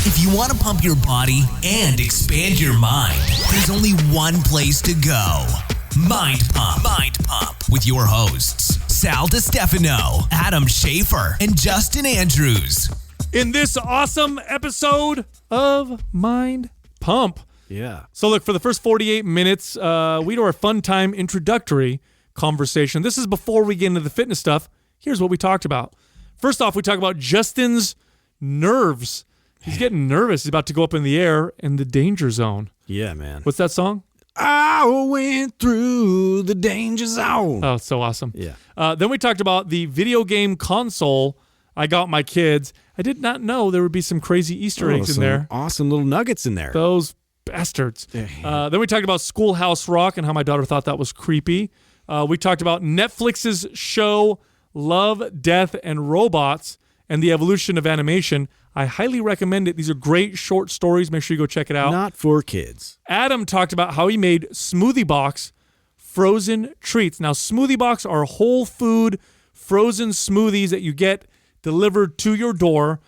If you want to pump your body and expand your mind, there's only one place to go. Mind Pump. Mind Pump with your hosts, Sal DiStefano, Adam Schaefer, and Justin Andrews. In this awesome episode of Mind Pump. Yeah. So look, for the first 48 minutes, we do our fun time introductory conversation. This is before we get into the fitness stuff. Here's what we talked about. First off, we talk about Justin's nerves. He's getting nervous. He's about to go up in the air in the danger zone. Yeah, man. What's that song? I went through the danger zone. Oh, it's so awesome. Yeah. Then we talked about the video game console I got my kids. I did not know there would be some crazy Easter eggs in there. Awesome little nuggets in there. Those bastards. Then we talked about Schoolhouse Rock and how my daughter thought that was creepy. We talked about Netflix's show Love, Death, and Robots and the evolution of animation. I highly recommend it. These are great short stories. Make sure you go check it out. Not for kids. Adam talked about how he made Smoothie Box frozen treats. Now, Smoothie Box are whole food frozen smoothies that you get delivered to your door.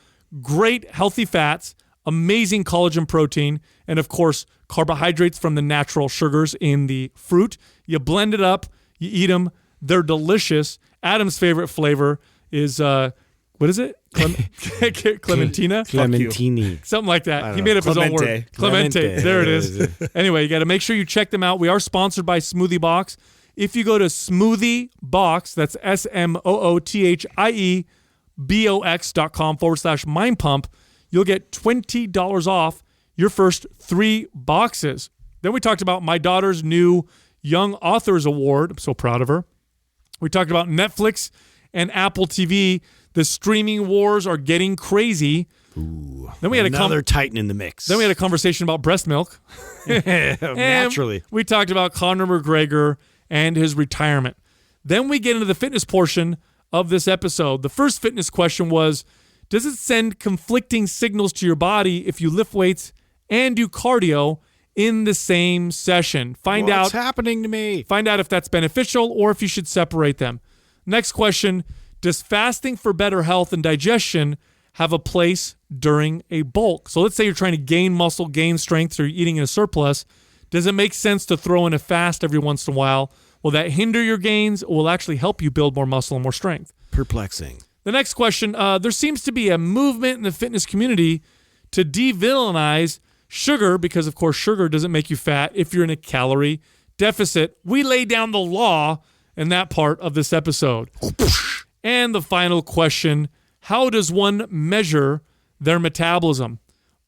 Great healthy fats, amazing collagen protein, and of course, carbohydrates from the natural sugars in the fruit. You blend it up, you eat them. They're delicious. Adam's favorite flavor is, what is it? Clementina? Clementini. Something like that. He made up his own word. Clemente. There it is. Anyway, you got to make sure you check them out. We are sponsored by Smoothie Box. If you go to Smoothie Box, that's SMOOTHIEBOX.com/Mind Pump, you'll get $20 off your first 3 boxes. Then we talked about my daughter's new Young Authors Award. I'm so proud of her. We talked about Netflix and Apple TV. The streaming wars are getting crazy. Ooh, then we had another Titan in the mix. Then we had a conversation about breast milk. Naturally. We talked about Conor McGregor and his retirement. Then we get into the fitness portion of this episode. The first fitness question was, does it send conflicting signals to your body if you lift weights and do cardio in the same session? What's happening to me? Find out if that's beneficial or if you should separate them. Next question, does fasting for better health and digestion have a place during a bulk? So let's say you're trying to gain muscle, gain strength, or you're eating in a surplus. Does it make sense to throw in a fast every once in a while? Will that hinder your gains or will actually help you build more muscle and more strength? Perplexing. The next question, there seems to be a movement in the fitness community to de-villainize sugar because, of course, sugar doesn't make you fat if you're in a calorie deficit. We lay down the law in that part of this episode. And the final question, how does one measure their metabolism?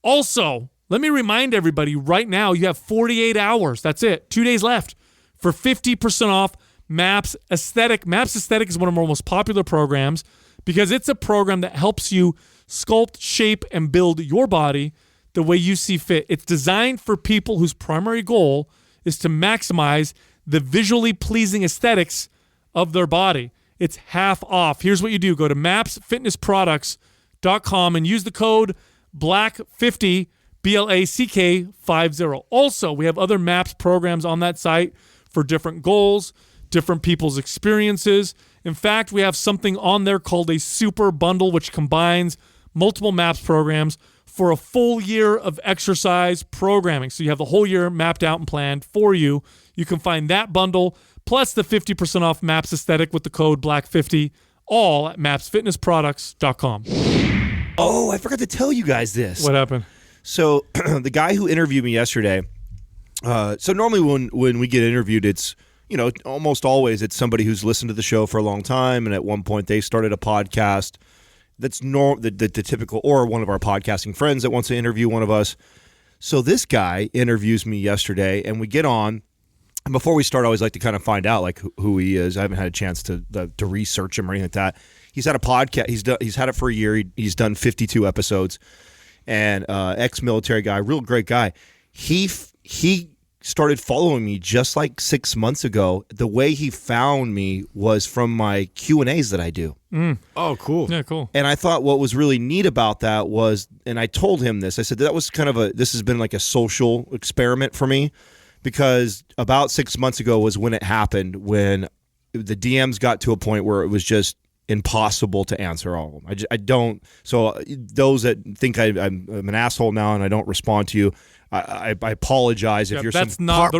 Also, let me remind everybody right now, you have 48 hours. That's it. 2 days left for 50% off MAPS Aesthetic. MAPS Aesthetic is one of our most popular programs because it's a program that helps you sculpt, shape, and build your body the way you see fit. It's designed for people whose primary goal is to maximize the visually pleasing aesthetics of their body. It's half off. Here's what you do. Go to mapsfitnessproducts.com and use the code BLACK50, BLACK50. Also, we have other MAPS programs on that site for different goals, different people's experiences. In fact, we have something on there called a super bundle, which combines multiple MAPS programs for a full year of exercise programming. So you have the whole year mapped out and planned for you. You can find that bundle plus the 50% off MAPS Aesthetic with the code BLACK50, all at mapsfitnessproducts.com. Oh, I forgot to tell you guys this. What happened? So the guy who interviewed me yesterday, so normally when we get interviewed, it's, almost always it's somebody who's listened to the show for a long time, and at one point they started a podcast that's the typical, or one of our podcasting friends that wants to interview one of us. So this guy interviews me yesterday, and we get on. And before we start, I always like to kind of find out who he is. I haven't had a chance to research him or anything like that. He's had a podcast. He's had it for a year. He's done 52 episodes, and ex-military guy, real great guy. He started following me just like 6 months ago. The way he found me was from my Q&As that I do. Oh, cool. Yeah, cool. And I thought what was really neat about that was, and I told him this, I said that was kind of this has been like a social experiment for me, because about 6 months ago was when it happened, when the DMs got to a point where it was just impossible to answer all of them. I don't. So those that think I'm an asshole now and I don't respond to you, I apologize if you're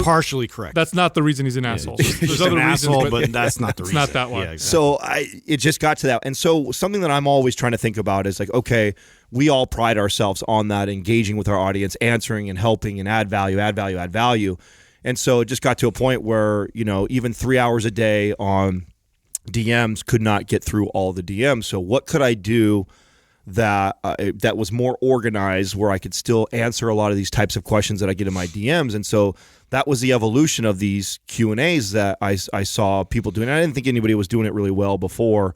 partially correct. That's not the reason he's an asshole. There's other reasons, asshole, but that's not the reason. It's not that one. Yeah, exactly. So it just got to that. And so something that I'm always trying to think about is like, okay, we all pride ourselves on that, engaging with our audience, answering and helping and add value. And so it just got to a point where, even 3 hours a day on DMs could not get through all the DMs. So what could I do that was more organized where I could still answer a lot of these types of questions that I get in my DMs? And so that was the evolution of these Q&As that I saw people doing. I didn't think anybody was doing it really well before.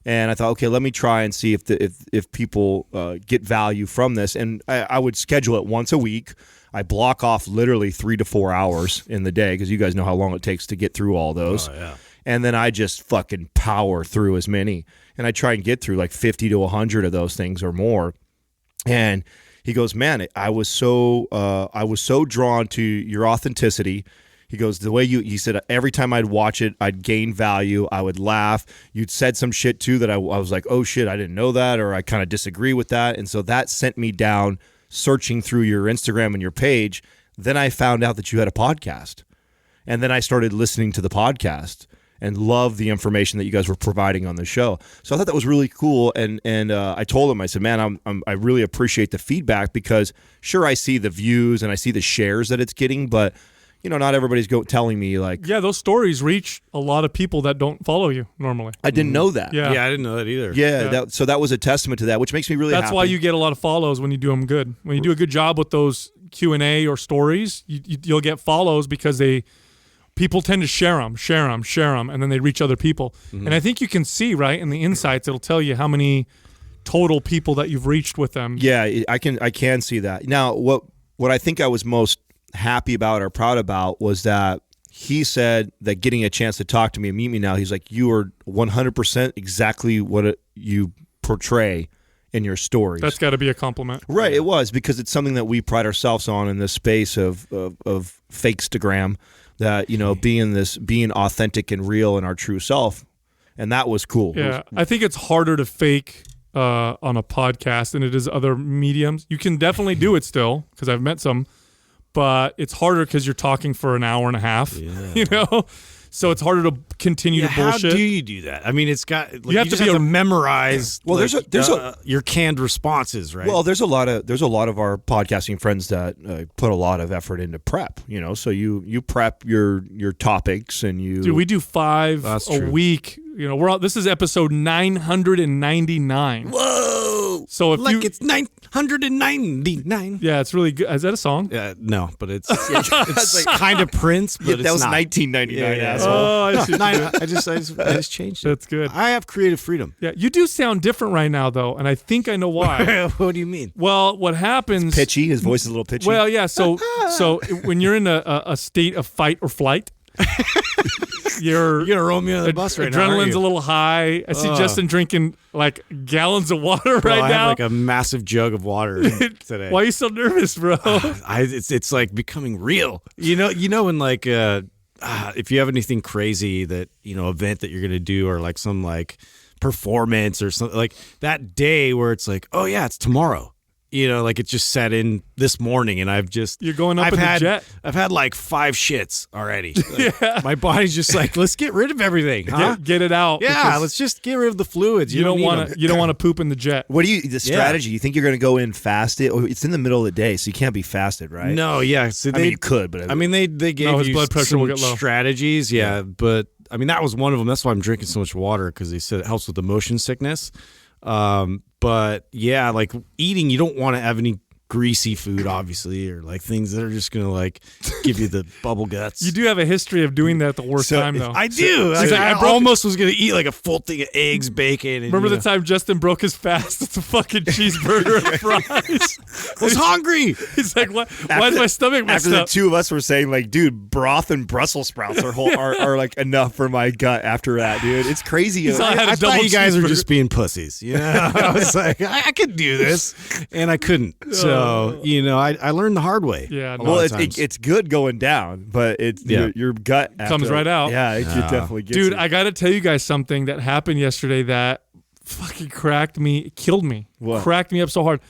And I thought, okay, let me try and see if people get value from this. And I would schedule it once a week. I block off literally 3 to 4 hours in the day because you guys know how long it takes to get through all those. Oh, yeah. And then I just fucking power through as many. And I try and get through like 50 to 100 of those things or more. And he goes, man, I was so drawn to your authenticity. He goes, the way he said, every time I'd watch it, I'd gain value. I would laugh. You'd said some shit too that I was like, oh shit, I didn't know that, or I kind of disagree with that. And so that sent me down searching through your Instagram and your page. Then I found out that you had a podcast. And then I started listening to the podcast and loved the information that you guys were providing on the show. So I thought that was really cool. And I told him, I said, man, I really appreciate the feedback because sure, I see the views and I see the shares that it's getting, but not everybody's telling me like, yeah, those stories reach a lot of people that don't follow you normally. I didn't know that. Yeah, I didn't know that either. Yeah. So that was a testament to that, which makes me really happy. That's why you get a lot of follows when you do them good. When you do a good job with those Q&A or stories, you'll get follows because people tend to share them, and then they reach other people. Mm-hmm. And I think you can see, right, in the insights, it'll tell you how many total people that you've reached with them. Yeah, I can see that. Now, what I think I was most happy about or proud about was that he said that getting a chance to talk to me and meet me now, he's like, you are 100% exactly what you portray in your stories. That's got to be a compliment. Right, it was, because it's something that we pride ourselves on in this space of Fakestagram, that, being authentic and real in our true self. And that was cool. Yeah, I think it's harder to fake on a podcast than it is other mediums. You can definitely do it still, because I've met some, but it's harder because you're talking for an hour and a half, So it's harder to continue to bullshit. How do you do that? I mean, it's got you have to memorize. Well, there's your canned responses, right? Well, there's a lot of our podcasting friends that put a lot of effort into prep. So you prep your topics and you. Dude, we do 5 a week. This is episode 999. Whoa! So if it's 999. Yeah, it's really good. Is that a song? No, but it's like kind of Prince, but that was not. 1999. Yeah. Oh, I see. I just changed it. That's good. I have creative freedom. Yeah, you do sound different right now, though, and I think I know why. What do you mean? Well, what happens? It's pitchy. His voice is a little pitchy. Well, yeah. So when you're in a state of fight or flight. You're gonna roll me on the bus right now. Adrenaline's a little high. I see Justin drinking like gallons of water right now. I have like a massive jug of water today. Why are you so nervous, bro? It's like becoming real. When like if you have anything crazy that event that you're gonna do, or like some like performance or something like that day where it's like, oh yeah, it's tomorrow. Like it just set in this morning, and you're going up in the jet. I've had like 5 shits already. Like, my body's just like, let's get rid of everything, huh? Get it out. Yeah, let's just get rid of the fluids. You don't want to poop in the jet. What do the strategy? You think you're going to go in fasted? It's in the middle of the day, so you can't be fasted, right? No, yeah. So you could, but they gave his you blood pressure will get low. Strategies, yeah. But I mean, that was one of them. That's why I'm drinking so much water, because they said it helps with the motion sickness. But yeah, like eating, you don't want to have any greasy food, obviously, or like things that are just going to like give you the bubble guts. You do have a history of doing that at the worst time, though. I do. I almost was going to eat like a full thing of eggs, bacon. And, remember the time Justin broke his fast? It's a fucking cheeseburger and fries. I was hungry. He's like, why is my stomach messed up? up? After the two of us were saying, like, dude, broth and Brussels sprouts are like enough for my gut after that, dude. It's crazy. I thought you guys were just being pussies. I was like, I could do this, and I couldn't. So So, I learned the hard way. Yeah. Well, it's good going down, but your gut comes right out. Yeah, it definitely gets Dude, you. I got to tell you guys something that happened yesterday that fucking killed me. What? Cracked me up so hard.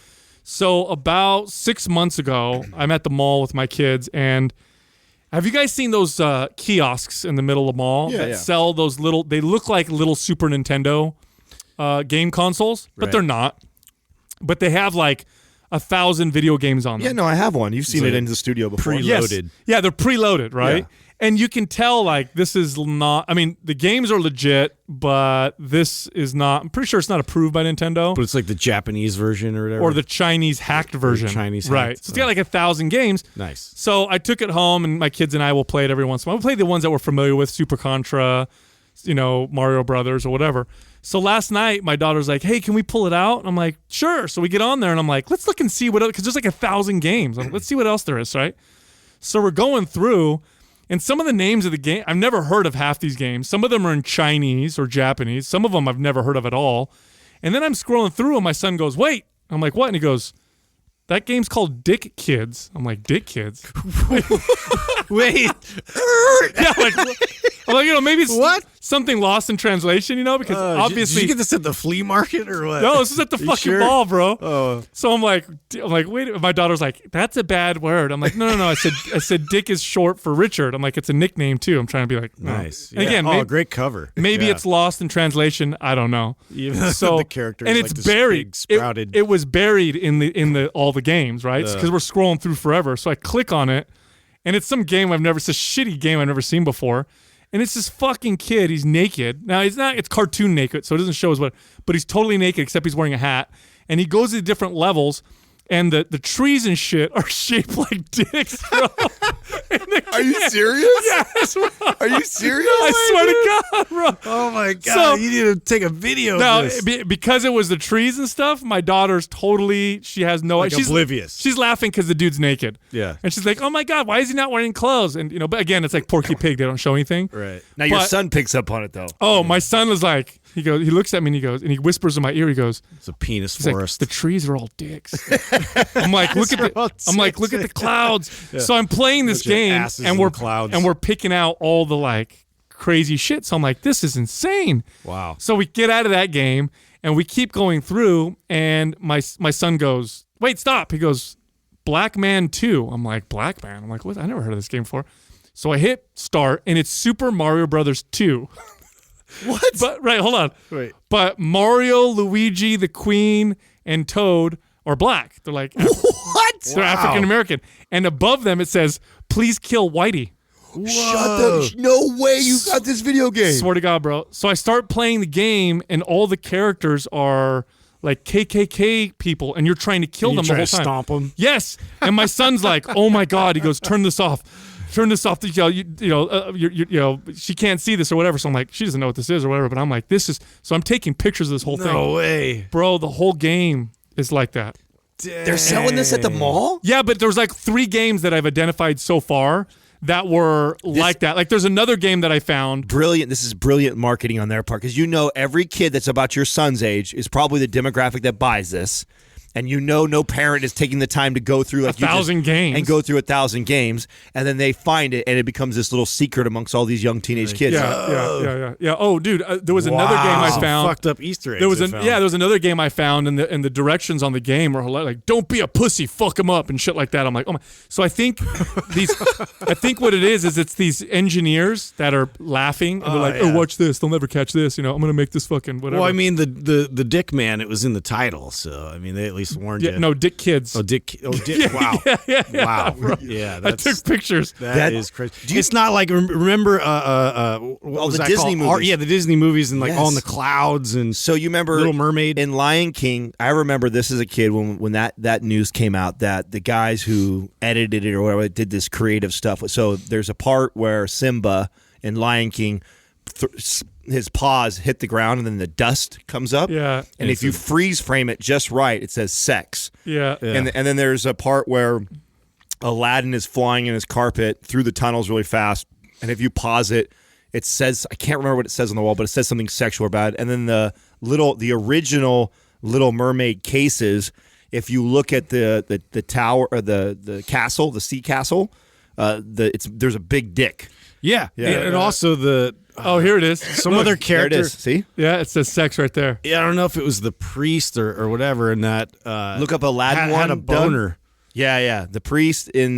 So about 6 months ago, I'm at the mall with my kids, and have you guys seen those kiosks in the middle of the mall that sell those they look like little Super Nintendo game consoles, but they're not. But they have like 1,000 video games on them. Yeah, no, I have one. You've seen it in the studio before. Preloaded. Yes. Yeah, they're preloaded, right? Yeah. And you can tell, like, this is not... I mean, the games are legit, but this is not... I'm pretty sure it's not approved by Nintendo. But it's like the Japanese version or whatever. Or the Chinese hacked version. Right. Hacked. So it's got like 1,000 games. Nice. So I took it home, and my kids and I will play it every once in a while. We'll play the ones that we're familiar with, Super Contra, Mario Brothers or whatever. So last night, my daughter's like, hey, can we pull it out? And I'm like, sure. So we get on there, and I'm like, let's look and see what... Because there's like 1,000 games. Let's see what else there is, right? So we're going through... And some of the names of the game, I've never heard of half these games. Some of them are in Chinese or Japanese. Some of them I've never heard of at all. And then I'm scrolling through, and my son goes, wait. I'm like, what? And he goes, that game's called Dick Kids. I'm like, Dick Kids? Wait. Yeah, I'm like, maybe it's something lost in translation, because obviously... Did you get this at the flea market or what? No, this is at the fucking mall, bro. Oh. So I'm like, wait. My daughter's like, that's a bad word. I'm like, no. I said Dick is short for Richard. I'm like, it's a nickname too. I'm trying to be like, no. Nice. And again, great cover. Maybe it's lost in translation. I don't know. So the character, and is it's like buried. Big sprouted. It was buried in the all the games, right? Because we're scrolling through forever. So I click on it, and it's some game it's a shitty game I've never seen before. And it's this fucking kid. He's naked. Now, it's cartoon naked, so it doesn't show us what, but he's totally naked except he's wearing a hat. And he goes to different levels, and the trees and shit are shaped like dicks, bro. Are you serious? Yes, bro. Are you serious? I swear to God, bro. Oh, my God. So- you need to take a video Now, of this. because it was the trees and stuff, my daughter's totally, she has no... Like she's oblivious. She's laughing because the dude's naked. Yeah. And she's like, oh my God, why is he not wearing clothes? And, but again, it's like Porky Pig. They don't show anything. Right. Now, your But- son picks up on it, though. Oh, my son was like, he looks at me and he whispers in my ear, he goes, It's a penis he's like, forest. the trees are all dicks. I'm like, look at the clouds. So I'm playing this Bunch of game asses and in we're the clouds. and we're picking out all the like crazy shit. So I'm like, this is insane. Wow. So we get out of that game and we keep going through, and my son goes, wait, stop. He goes, Black Man 2. I'm like, Black Man? I'm like, what? I never heard of this game before. So I hit start, and it's Super Mario Brothers 2. What? But right, hold on. Wait. But Mario, Luigi, the Queen, and Toad are black. They're like What? they're African American. And above them it says, please kill Whitey. Shut the... No way you got this video game. Swear to God, bro. So I start playing the game, and all the characters are like KKK people, and you're trying to kill them the whole time. Stomp them. Yes. And my son's like, oh my God. He goes, turn this off. Turn this off. She can't see this or whatever. So I'm like, she doesn't know what this is or whatever. But I'm like, this is. So I'm taking pictures of this whole thing. No way. Bro, the whole game is like that. They're selling this at the mall? Yeah, but there's like 3 games that I've identified so far that were like that. Like there's another game that I found. Brilliant. This is brilliant marketing on their part, because every kid that's about your son's age is probably the demographic that buys this. And no parent is taking the time to go through like 1,000 games and go through 1,000 games, and then they find it, and it becomes this little secret amongst all these young teenage kids. Yeah. Oh, dude, there was another game I found. Fucked up Easter eggs. There was another game I found, and the directions on the game were like, "Don't be a pussy, fuck him up," and shit like that. I'm like, oh my. So I think I think what it is it's these engineers that are laughing and they're like, "Oh, watch this, they'll never catch this." I'm gonna make this fucking whatever. Well, I mean, the Dick Man, it was in the title, so I mean, they at least warned you. No, Dick Kids. Oh, Dick. Oh, Dick. Wow. Wow. Yeah, I took pictures. That is crazy. It's not like remember what was the that Disney called? movies. Yeah, the Disney movies and like Yes. all in the clouds and So you remember Little Mermaid in Lion King? I remember this as a kid when that news came out, that the guys who edited it or whatever did this creative stuff. So there's a part where Simba in Lion King, his paws hit the ground and then the dust comes up. Yeah. And if you freeze frame it just right, it says sex. Yeah. And then there's a part where Aladdin is flying in his carpet through the tunnels really fast, and if you pause it, it says, I can't remember what it says on the wall, but it says something sexual or bad. And then the original Little Mermaid cases, if you look at the tower or the castle, the sea castle, there's a big dick. Yeah. And also the here it is. some other character. There it is. See? Yeah, it says sex right there. Yeah, I don't know if it was the priest or whatever in that. Look up Aladdin had a boner. Done. Yeah. The priest in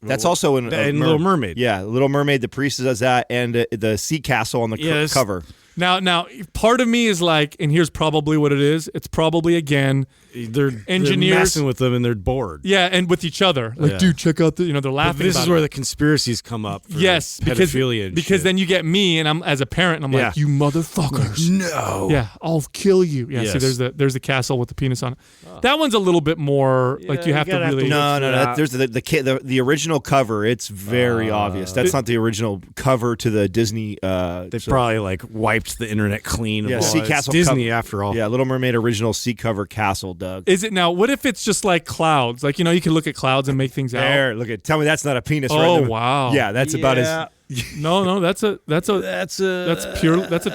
that's also in Little Mermaid. Yeah, Little Mermaid. The priest does that, and the sea castle on the cover. Now, part of me is like, and here's probably what it is. It's probably, again, They're engineers messing with them and they're bored. Yeah, and with each other. Like, dude, check out they're laughing. But this about is where it. the conspiracies come up. For because pedophilia and shit. then you get me, and I'm as a parent, and I'm like, you motherfuckers. No. Yeah, I'll kill you. Yeah, Yes. see, there's the castle with the penis on it. That one's a little bit more like you have to really. No. There's the original cover. It's very obvious. That's not the original cover to the Disney. They probably like wiped the internet clean. Yeah, of all. sea It's castle Disney cover. after all. Yeah, Little Mermaid original sea cover castle, Doug. Is it now? What if it's just like clouds? Like, you can look at clouds and make things out. There, look at. Tell me that's not a penis. Oh, right? wow. Yeah, that's about as. No, that's a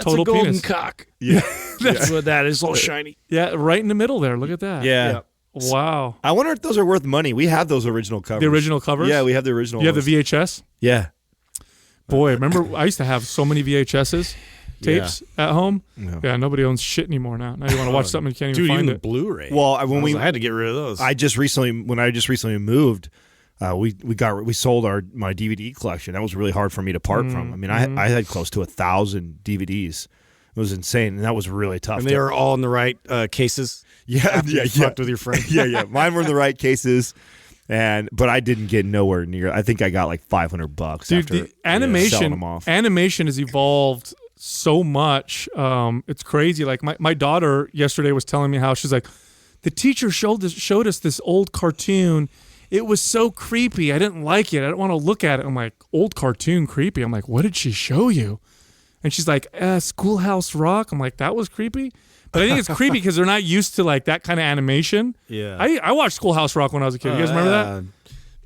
total golden penis. cock. Yeah, That's what that is. All shiny. Yeah, right in the middle there. Look at that. yeah. Wow. I wonder if those are worth money. We have those original covers. The original covers? Yeah, we have the original. You have ones. the VHS? Yeah. Boy, remember I used to have so many VHSs tapes at home. No. Yeah, nobody owns shit anymore now. Now you want to watch something, you can't even find even it. Blu-ray. Well, I had to get rid of those. when I just recently moved, we sold my DVD collection. That was really hard for me to part from. I mean, I had close to 1,000 DVDs. It was insane, and that was really tough. And they were all in the right cases. Yeah. Fucked with your friend. yeah. Mine were in the right cases, but I didn't get nowhere near. I think I got like $500. Dude, after the animation selling them off. Animation has evolved so much. It's crazy. Like my daughter yesterday was telling me how she's like, the teacher showed us this old cartoon. It was so creepy. I didn't like it. I don't want to look at it. I'm like, old cartoon creepy. I'm like, what did she show you? And she's like, Schoolhouse Rock. I'm like, that was creepy. But I think it's creepy because they're not used to like that kind of animation. Yeah. I watched Schoolhouse Rock when I was a kid. You guys remember that?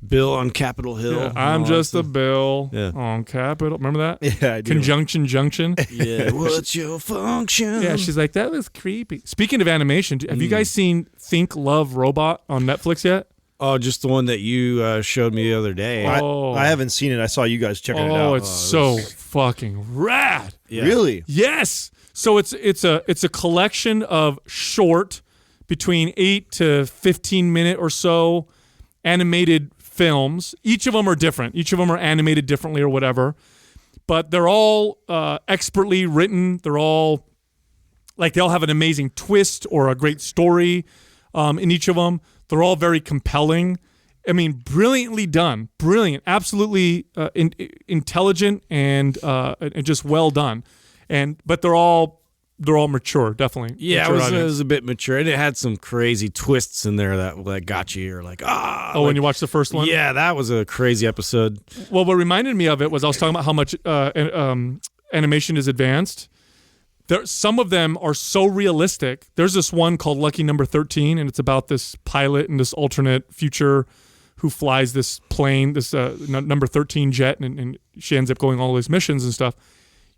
Bill on Capitol Hill. Yeah, I'm just a Bill Yeah. on Capitol. Remember that? Yeah, I do. Conjunction Junction. Yeah. What's your function? Yeah, she's like, that was creepy. Speaking of animation, have you guys seen Think, Love, Robot on Netflix yet? Oh, just the one that you showed me the other day. I haven't seen it. I saw you guys checking it out. Oh, it's so fucking rad. Yeah. Really? Yes. So it's a collection of short, between 8 to 15 minute or so animated films. Each of them are different. Each of them are animated differently or whatever. But they're all expertly written. They're all like they all have an amazing twist or a great story in each of them. They're all very compelling. I mean, brilliantly done. Brilliant. Absolutely intelligent and just well done. But they're all mature, definitely. Yeah, mature it was a bit mature. And it had some crazy twists in there that got you. You're like, when you watched the first one? Yeah, that was a crazy episode. Well, what reminded me of it was I was talking about how much animation is advanced. Some of them are so realistic. There's this one called Lucky Number 13, and it's about this pilot in this alternate future who flies this plane, this number 13 jet, and she ends up going all these missions and stuff.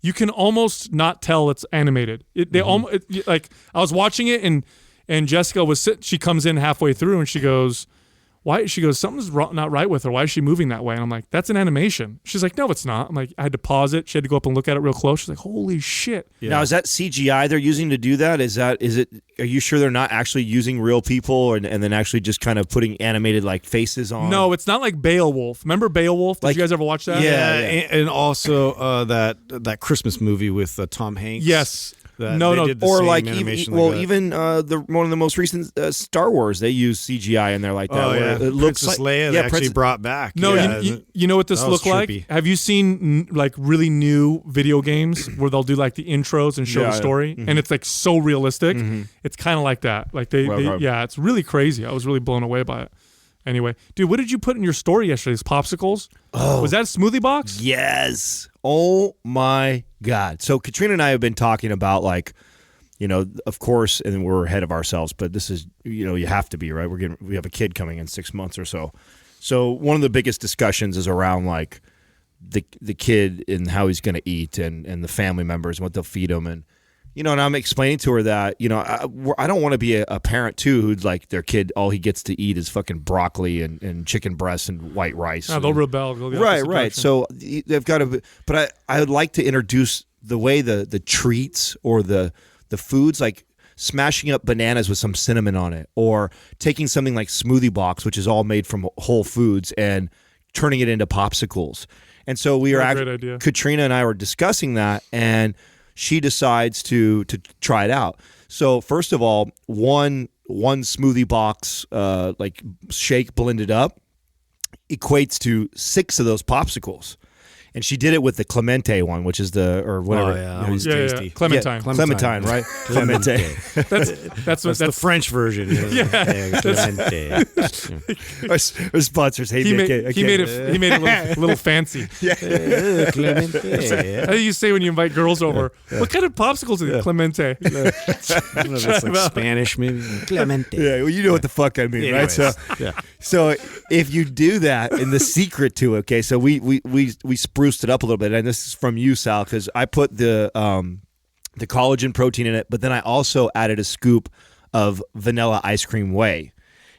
You can almost not tell it's animated. Like I was watching it, and Jessica she comes in halfway through, and she goes, "Why?" She goes, "Something's not right with her. Why is she moving that way?" And I'm like, "That's an animation." She's like, "No, it's not." I'm like, I had to pause it. She had to go up and look at it real close. She's like, "Holy shit!" Yeah. Now, is that CGI they're using to do that? Is it? Are you sure they're not actually using real people and then actually just kind of putting animated like faces on? No, it's not like Beowulf. Remember Beowulf? Did Like- you guys ever watch that? Yeah, and also that Christmas movie with Tom Hanks. Yes. That No, they no. did the Or same like animation even that. one of the most recent Star Wars, they use CGI in there like that. Oh, where yeah. it looks Princess like Leia they actually Princess- brought back. No, yeah. you know what this That was looked like? trippy. Have you seen like really new video games where they'll do like the intros and show Yeah, the story, and it's like so realistic? It's kind of like that. Like Right. yeah, it's really crazy. I was really blown away by it. Anyway, dude, what did you put in your story yesterday? These popsicles? Oh, was that a smoothie box? Yes. Oh my God. So Katrina and I have been talking about like, of course, and we're ahead of ourselves, but this is, you have to be, right? We have a kid coming in 6 months or so. So one of the biggest discussions is around like the kid and how he's going to eat and the family members and what they'll feed him. And, and I'm explaining to her that, I don't want to be a parent too who's like their kid, all he gets to eat is fucking broccoli and chicken breasts and white rice. They'll rebel. Go the Right. opposite direction. So they've got to, but I would like to introduce the way the treats or the foods, like smashing up bananas with some cinnamon on it, or taking something like Smoothie Box, which is all made from whole foods, and turning it into popsicles. And so Katrina and I were discussing that, and she decides to try it out. So first of all, one Smoothie Box like shake blended up equates to 6 of those popsicles. And she did it with the Clemente one, which is or whatever. Oh, yeah. That was tasty. Clementine. Clementine, right? Clemente. That's the French version. Clemente. Our sponsors hate he me. made it a little fancy. Clemente. How do you say when you invite girls over? What kind of popsicles are Clemente? I don't know, that's like Spanish, maybe. Clemente. Yeah, well, you know what the fuck I mean, right? So if you do that, and the secret to it, okay, so we spruced it up a little bit, and this is from you, Sal, because I put the collagen protein in it, but then I also added a scoop of vanilla ice cream whey.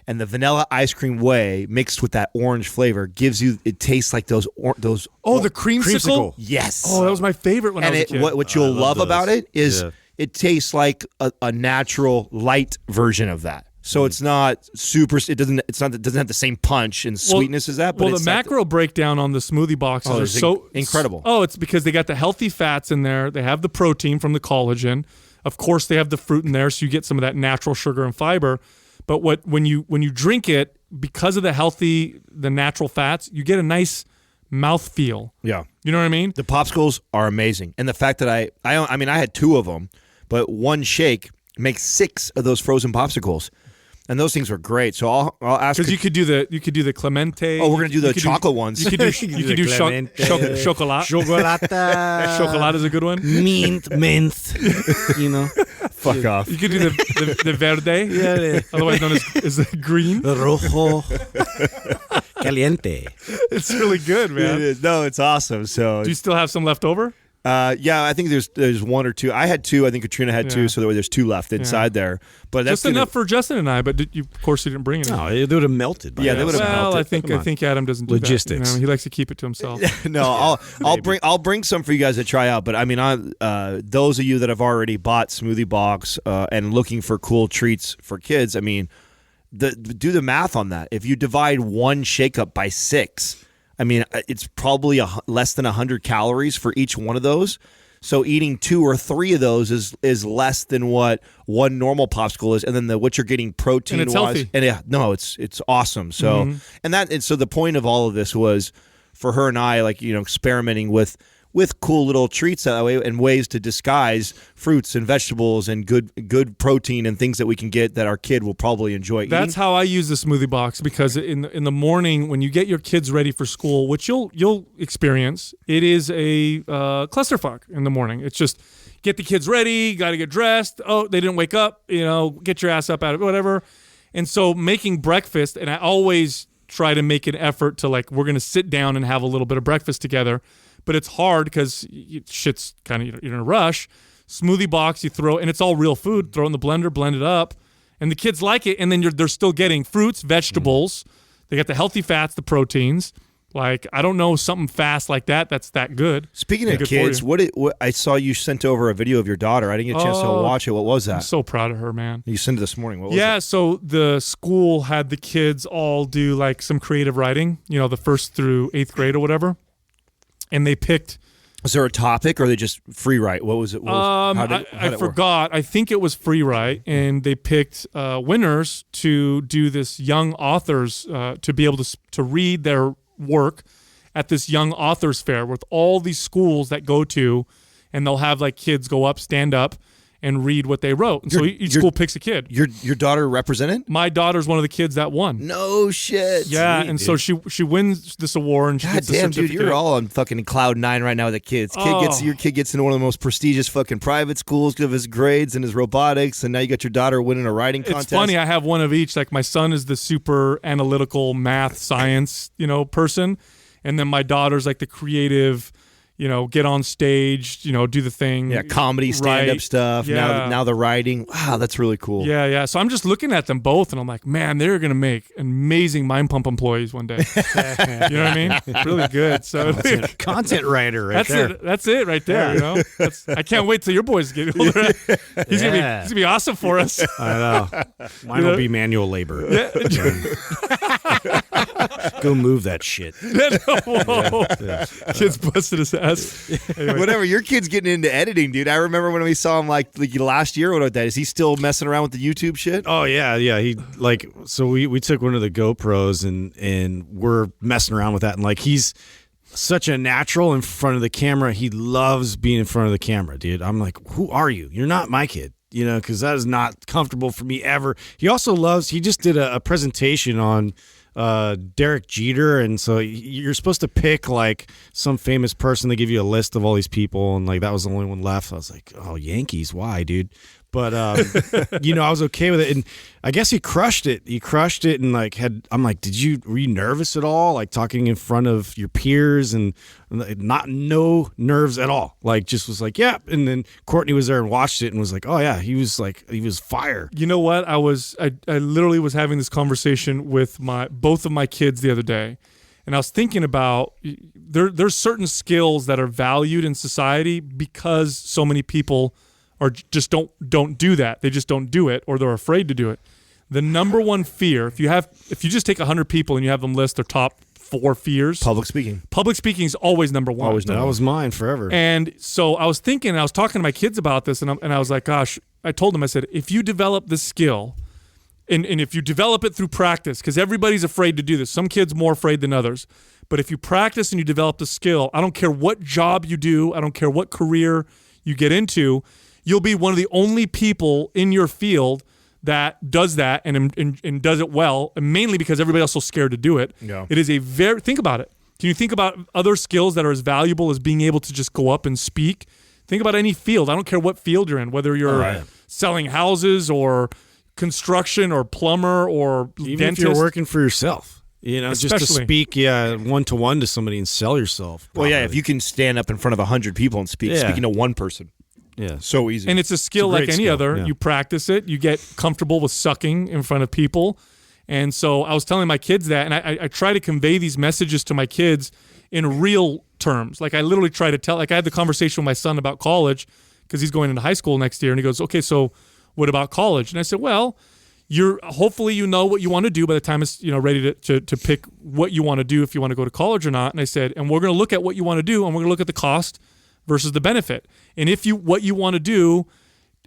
And the vanilla ice cream whey mixed with that orange flavor it tastes like those. Oh, the creamsicle? Yes. Oh, that was my favorite when I was a kid. What you'll love about it is it tastes like a natural light version of that. So it's not super. It doesn't have the same punch and sweetness as that. But the macro breakdown on the Smoothie Boxes are so incredible. Oh, it's because they got the healthy fats in there. They have the protein from the collagen. Of course, they have the fruit in there, so you get some of that natural sugar and fiber. But when you drink it, because of the natural fats, you get a nice mouthfeel. Yeah, you know what I mean. The popsicles are amazing, and the fact that I had 2 of them, but one shake makes 6 of those frozen popsicles. And those things were great. So I'll ask, because you could do the Clemente. Oh, we're gonna do the chocolate ones. You could do chocolate. Chocolata. Chocolate is a good one. Mint. Fuck off. You could do the verde, otherwise known as the green. Rojo. Caliente. It's really good, man. It is. No, it's awesome. So do you still have some left over? Yeah, I think there's 1 or 2. I had 2. I think Katrina had 2, so there's 2 left inside there. But that's just enough for Justin and I. But of course, you didn't bring it. No, they would have melted. They would have melted. I think Adam doesn't do logistics. That. He likes to keep it to himself. No, I'll bring some for you guys to try out. But I mean, those of you that have already bought Smoothie Box and looking for cool treats for kids, I mean, do the math on that. If you divide one shake up by 6. I mean, it's probably less than 100 calories for each one of those. So eating 2 or 3 of those is less than what one normal popsicle is, and then what you're getting protein and it's wise. Healthy. And it's awesome. So so the point of all of this was for her and I, like, experimenting with cool little treats that way and ways to disguise fruits and vegetables and good protein and things that we can get that our kid will probably enjoy eating. That's how I use the Smoothie Box, because in the morning when you get your kids ready for school, which you'll experience, it is a clusterfuck in the morning. It's just get the kids ready, got to get dressed. Oh, they didn't wake up. Get your ass up out of it, whatever. And so making breakfast, and I always try to make an effort to, like, we're going to sit down and have a little bit of breakfast together. But it's hard because shit's kind of, you're in a rush. Smoothie Box, you throw, and it's all real food. Throw it in the blender, blend it up, and the kids like it. And then they're still getting fruits, vegetables. They got the healthy fats, the proteins. Like, I don't know something fast like that's that good. Speaking of kids, what I saw you sent over a video of your daughter. I didn't get a chance to watch it. What was that? I'm so proud of her, man. You sent it this morning. What was it? So the school had the kids all do like some creative writing, the 1st through 8th grade or whatever. And they picked. Was there a topic, or they just free write? What was it? I forgot. I think it was free write, and they picked winners to do this young authors to be able to read their work at this young authors fair with all these schools that go to, and they'll have like kids go up, stand up, and read what they wrote. And so each school picks a kid. Your daughter represented? My daughter's one of the kids that won. No shit. Yeah, Sweet, and dude. so she wins this award, and she gets the certificate. Dude, you're all on fucking cloud 9 right now with the kids. Your kid gets into one of the most prestigious fucking private schools because of his grades and his robotics, and now you got your daughter winning a writing contest. It's funny, I have one of each. Like, my son is the super analytical math science, person, and then my daughter's like the creative, get on stage, do the thing. Yeah, comedy, stand-up write. stuff. Yeah. Now the writing. Wow, that's really cool. Yeah. So I'm just looking at them both, and I'm like, man, they're going to make amazing Mind Pump employees one day. You know what I mean? Really good. So Content writer right there. That's it right there. I can't wait till your boys get older. He's gonna be awesome for us. I know. Mine will be manual labor. Yeah. Go move that shit. Whoa. Kid's busted his ass. Anyway. Whatever, your kid's getting into editing, dude. I remember when we saw him like last year. What about that? Is he still messing around with the YouTube shit? Oh yeah. He so we took one of the GoPros and we're messing around with that, and like he's such a natural in front of the camera. He loves being in front of the camera, dude. I'm like, who are you? You're not my kid. Because that is not comfortable for me ever. He also he just did a presentation on Derek Jeter, and so you're supposed to pick like some famous person. They give you a list of all these people, and like that was the only one left. I was like, oh, Yankees, why, dude? But I was okay with it, and I guess he crushed it. And like I'm like, were you nervous at all? Like talking in front of your peers, and no nerves at all. Like just was like, yeah. And then Courtney was there and watched it and was like, oh yeah, he was fire. You know what? I literally was having this conversation with both of my kids the other day, and I was thinking about there's certain skills that are valued in society because so many people or just don't do that. They just don't do it, or they're afraid to do it. The number one fear, if you just take 100 people and you have them list their top 4 fears. Public speaking. Public speaking is always number one. That was mine forever. And so I was thinking, I was talking to my kids about this, and I was like, gosh, I told them, I said, if you develop this skill, and if you develop it through practice, because everybody's afraid to do this. Some kids more afraid than others. But if you practice and you develop the skill, I don't care what job you do, I don't care what career you get into, you'll be one of the only people in your field that does that and does it well, and mainly because everybody else is so scared to do it. Yeah. It is think about it. Can you think about other skills that are as valuable as being able to just go up and speak? Think about any field. I don't care what field you're in, whether you're selling houses or construction or plumber or even dentist. if you're working for yourself. Just to Especially. speak, one-to-one to somebody and sell yourself. Well, yeah, if you can stand up in front of 100 people and speaking to one person. Yeah. So easy. And it's a skill like any other. Yeah. You practice it. You get comfortable with sucking in front of people. And so I was telling my kids that, and I try to convey these messages to my kids in real terms. Like I literally try to tell, like I had the conversation with my son about college because he's going into high school next year. And he goes, okay, so what about college? And I said, well, hopefully you know what you want to do by the time it's ready to pick what you want to do, if you want to go to college or not. And I said, and we're going to look at what you want to do, and we're going to look at the cost versus the benefit. And if what you want to do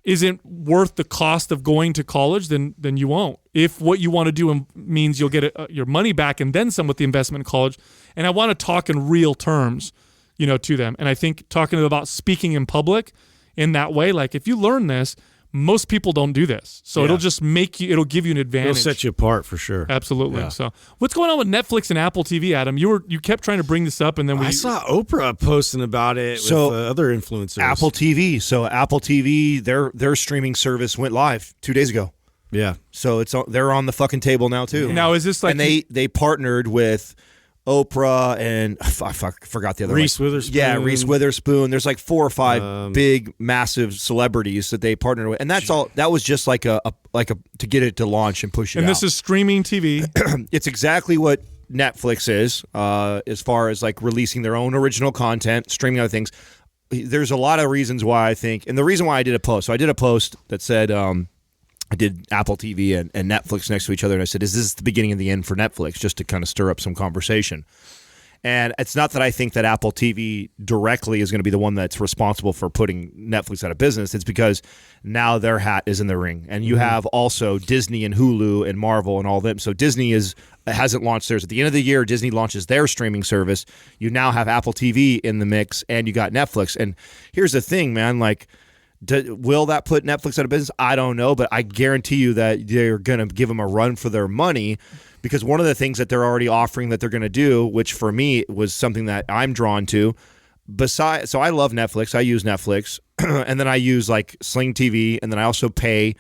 isn't worth the cost of going to college, then you won't. If what you want to do means you'll get your money back and then some with the investment in college, and I want to talk in real terms, to them. And I think talking about speaking in public in that way, like if you learn this, most people don't do this. So it'll just it'll give you an advantage. It'll set you apart for sure. Absolutely. Yeah. So what's going on with Netflix and Apple TV, Adam? You kept trying to bring this up, and then I saw Oprah posting about it with other influencers. Apple TV. So Apple TV, their streaming service went live 2 days ago. Yeah. So they're on the fucking table now too. Now is this like and they partnered with Oprah and I forgot the other Reese one. Witherspoon. Yeah, Reese Witherspoon. There's like 4 or 5 big, massive celebrities that they partnered with, and that's all. That was just like a to get it to launch and push it. And out. this is streaming TV. It's exactly what Netflix is, as far as like releasing their own original content, streaming other things. There's a lot of reasons why I think, and the reason why I did a post. So I did a post that said. I did Apple TV and Netflix next to each other, and I said, is this the beginning and the end for Netflix, just to kind of stir up some conversation? And it's not that I think that Apple TV directly is going to be the one that's responsible for putting Netflix out of business. It's because now their hat is in the ring. And you have also Disney and Hulu and Marvel and all them. So Disney hasn't launched theirs. At the end of the year, Disney launches their streaming service. You now have Apple TV in the mix, and you got Netflix. And here's the thing, man, like, will that put Netflix out of business? I don't know, but I guarantee you that they're going to give them a run for their money, because one of the things that they're already offering that they're going to do, which for me was something that I'm drawn to, so I love Netflix. I use Netflix, and then I use like Sling TV, and then I also pay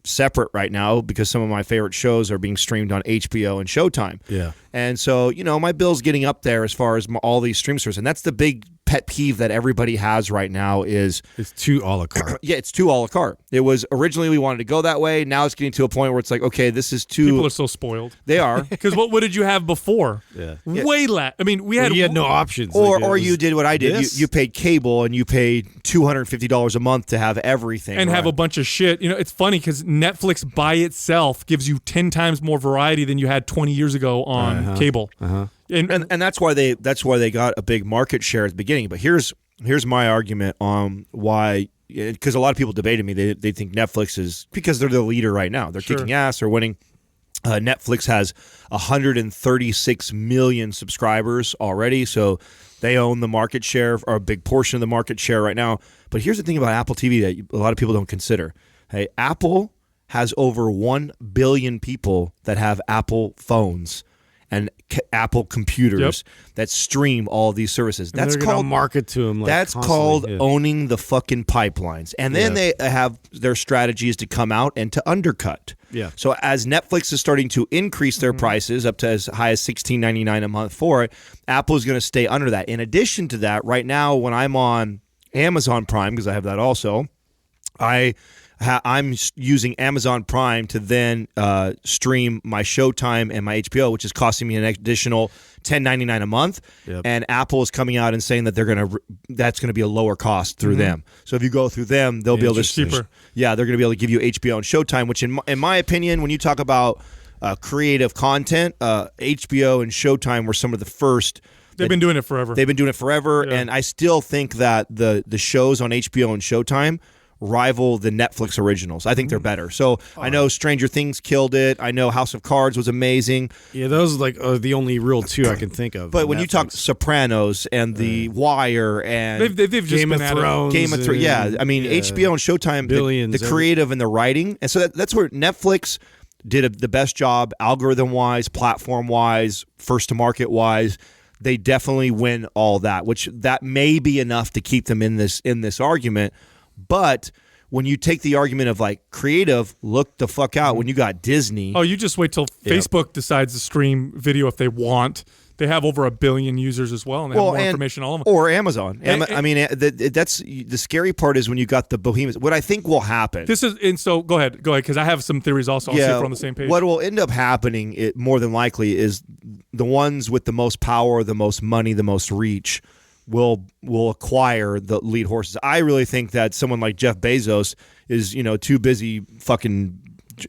separate right now because some of my favorite shows are being streamed on HBO and Showtime. Yeah. And so, my bill's getting up there as far as all these stream services, and that's the big pet peeve that everybody has right now is It's too a la carte. yeah, it's too a la carte. It was originally we wanted to go that way. Now it's getting to a point where it's like, okay, this is too. People are so spoiled. They are. Because what did you have before? Yeah. Way less. I mean, we had You had no options. Or you did what I did. this. You paid cable and you paid $250 a month to have everything. and have right? a bunch of shit. You know, it's funny because Netflix by itself gives you 10 times more variety than you had 20 years ago on cable. and that's why they got a big market share at the beginning. But here's my argument on why, because a lot of people debated me. They think Netflix is because they're the leader right now. They're kicking ass. They're winning. Netflix has 136 million subscribers already, so they own the market share or a big portion of the market share right now. But here's the thing about Apple TV that a lot of people don't consider. Hey, Apple has over 1 billion people that have Apple phones and Apple computers that stream all these services. That's they're gonna called market to them. Like, that's called owning the fucking pipelines. And then they have their strategies to come out and to undercut. Yeah. So as Netflix is starting to increase their prices up to as high as $16.99 a month for it, Apple is going to stay under that. In addition to that, right now when I'm on Amazon Prime, because I have that also, I'm using Amazon Prime to then stream my Showtime and my HBO, which is costing me an additional $10.99 a month. Yep. And Apple is coming out and saying that that's going to be a lower cost through them. So if you go through them, they'll be able to cheaper. Yeah, they're going to be able to give you HBO and Showtime, which in my opinion, when you talk about creative content, HBO and Showtime were some of the first. They've been doing it forever. They've been doing it forever, and I still think that the shows on HBO and Showtime rival the Netflix originals. I think they're better. So I know Stranger Things killed it. I know House of Cards was amazing. Yeah, those are the only real two I can think of. But when you talk Sopranos and The Wire and they've just Game been of at it. Thrones, Game of Thrones, yeah. I mean, HBO and Showtime, Billions, the creative and the writing. And so that's where Netflix did the best job, algorithm-wise, platform-wise, first-to-market-wise. They definitely win all that, which that may be enough to keep them in this argument. But when you take the argument of like creative, look the fuck out when you got Disney. Oh, you just wait till Facebook decides to stream video if they want. They have over 1 billion users as well, and they have more information all of them. Or Amazon. I mean, that's the scary part is when you got the behemoths. What I think will happen. So go ahead, because I have some theories also. I'll see if we're on the same page. What will end up happening, more than likely, is the ones with the most power, the most money, the most reach will acquire the lead horses. I really think that someone like Jeff Bezos is too busy fucking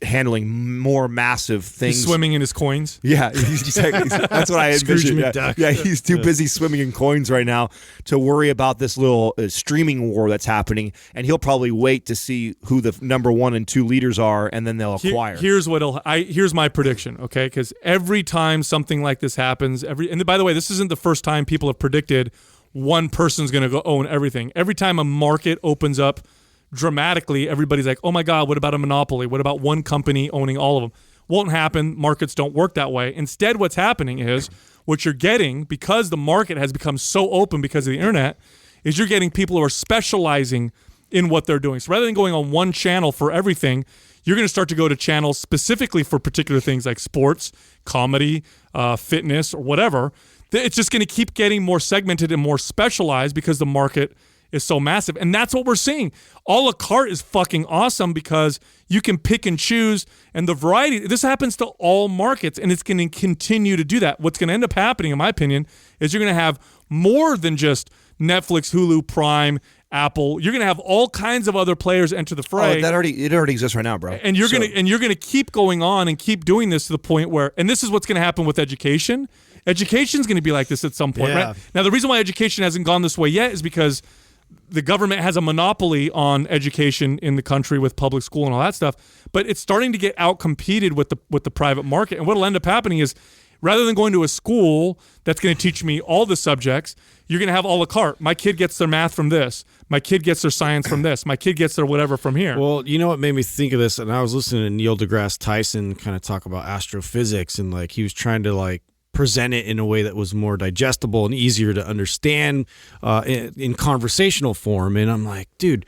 handling more massive things. He's swimming in his coins. Yeah, that's what I envision. Yeah, he's too busy swimming in coins right now to worry about this little streaming war that's happening, and he'll probably wait to see who the number 1 and 2 leaders are, and then they'll acquire. Here's my prediction, okay? Because every time something like this happens, and by the way, this isn't the first time people have predicted one person's going to go own everything. Every time a market opens up dramatically, everybody's like, oh my God, what about a monopoly? What about one company owning all of them? Won't happen. Markets don't work that way. Instead, what's happening is what you're getting, because the market has become so open because of the internet, is you're getting people who are specializing in what they're doing. So rather than going on one channel for everything, you're going to start to go to channels specifically for particular things like sports, comedy, fitness, or whatever. It's just going to keep getting more segmented and more specialized because the market is so massive. And that's what we're seeing. A la carte is fucking awesome because you can pick and choose, and the variety, this happens to all markets, and it's going to continue to do that. What's going to end up happening, in my opinion, is you're going to have more than just Netflix, Hulu, Prime, Apple. You're going to have all kinds of other players enter the fray. It already exists right now, bro. And you're going to keep going on and keep doing this to the point where, and this is what's going to happen with education. Education's going to be like this at some point, right? Now, the reason why education hasn't gone this way yet is because the government has a monopoly on education in the country with public school and all that stuff, but it's starting to get out-competed with the private market. And what will end up happening is, rather than going to a school that's going to teach me all the subjects, you're going to have a la carte. My kid gets their math from this. My kid gets their science from this. My kid gets their whatever from here. Well, you know what made me think of this? And I was listening to Neil deGrasse Tyson kind of talk about astrophysics, and like he was trying to like present it in a way that was more digestible and easier to understand in conversational form. And I'm like, dude,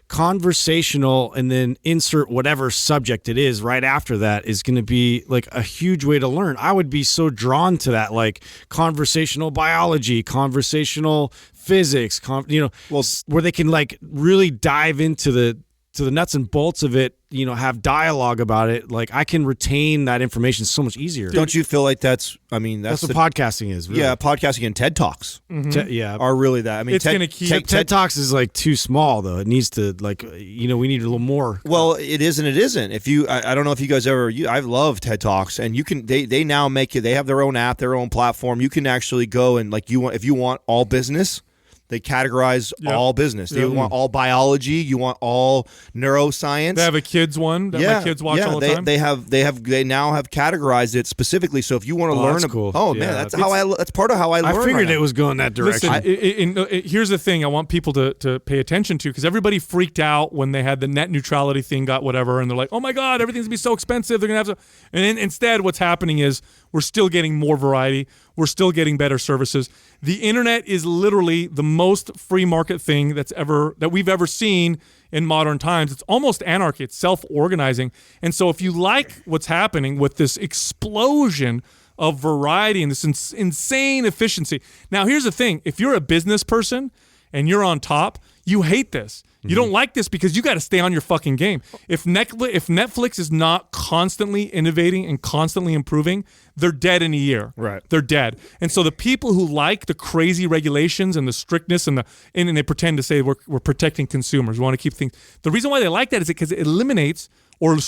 conversational and then insert whatever subject it is right after that is going to be like a huge way to learn. I would be so drawn to that, like conversational biology, conversational physics, where they can like really dive into the nuts and bolts of it, have dialogue about it. Like I can retain that information so much easier. Don't you feel like that's what podcasting is, really. Yeah, podcasting and TED Talks are really that. I mean, it's going to keep... TED Talks is like too small, though. It needs to we need a little more. Well, it is and it isn't. I don't know if you guys I love TED Talks, and you can, they now make it, they have their own app, their own platform. You can actually go and if you want all business, they categorize all business. They want all biology. You want all neuroscience. They have a kids one that my kids watch all the time. They now have categorized it specifically. So if you want to learn, that's cool. That's part of how I learn. I figured it was going that direction. Listen, here's the thing I want people to pay attention to, because everybody freaked out when they had the net neutrality thing got whatever, and they're like, oh my God, everything's gonna be so expensive. They're gonna have to. And instead, what's happening is we're still getting more variety. We're still getting better services. The internet is literally the most free market thing that we've ever seen in modern times. It's almost anarchy. It's self-organizing. And so if you like what's happening with this explosion of variety and this insane efficiency. Now, here's the thing. If you're a business person and you're on top, you hate this. You don't like this because you got to stay on your fucking game. If Netflix is not constantly innovating and constantly improving, they're dead in a year. Right. They're dead. And so the people who like the crazy regulations and the strictness and they pretend to say we're protecting consumers. We want to keep things. The reason why they like that is because it eliminates or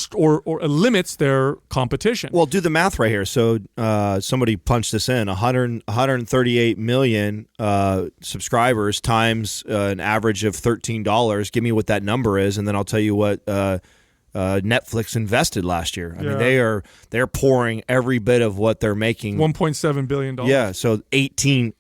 limits their competition. Well, do the math right here. So somebody punched this in: 138 million subscribers times an average of $13. Give me what that number is, and then I'll tell you what Netflix invested last year. I mean, they're pouring every bit of what they're making. $1.7 billion. Yeah, so 18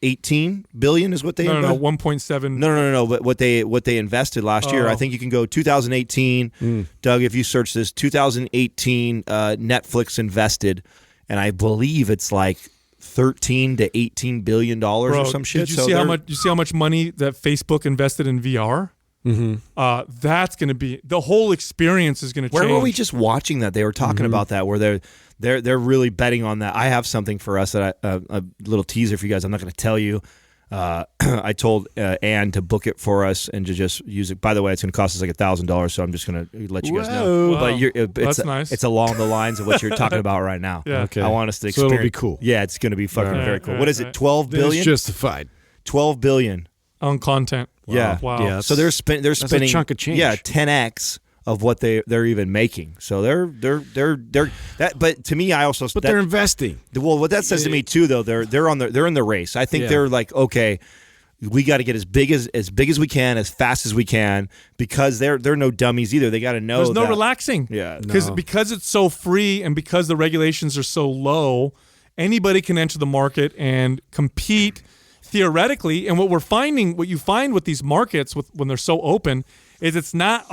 billion is what they no 1.7. No. But what they invested last year. I think you can go 2018. Doug, if you search this, 2018 Netflix invested, and I believe it's like 13 to 18 billion dollars or some shit. Did you see how much money that Facebook invested in VR? That's going to be, the whole experience is going to change. Where were we just watching that? They were talking about that, where they're really betting on that. I have something for us that a little teaser for you guys. I'm not going to tell you. I told Ann to book it for us and to just use it. By the way, it's going to cost us like $1,000, so I'm just going to let you guys know. Wow. But that's nice. It's along the lines of what you're talking about right now. Yeah. Okay. I want us to So experience. it'll be cool. Yeah, it's going to be fucking very cool. What is it? 12 billion? It's justified. 12 billion. On content. Yeah. Wow. Yeah, So they're spending a chunk of change. Yeah, 10x of what they're even making. So they're that. But to me, I also they're investing. Well, what that says to me too, though, they're in the race. I think they're like, okay, we got to get as big as we can, as fast as we can, because they're no dummies either. They got to know there's no relaxing. Yeah, because it's so free and because the regulations are so low, anybody can enter the market and compete theoretically. And what you find with these markets when they're so open is it's not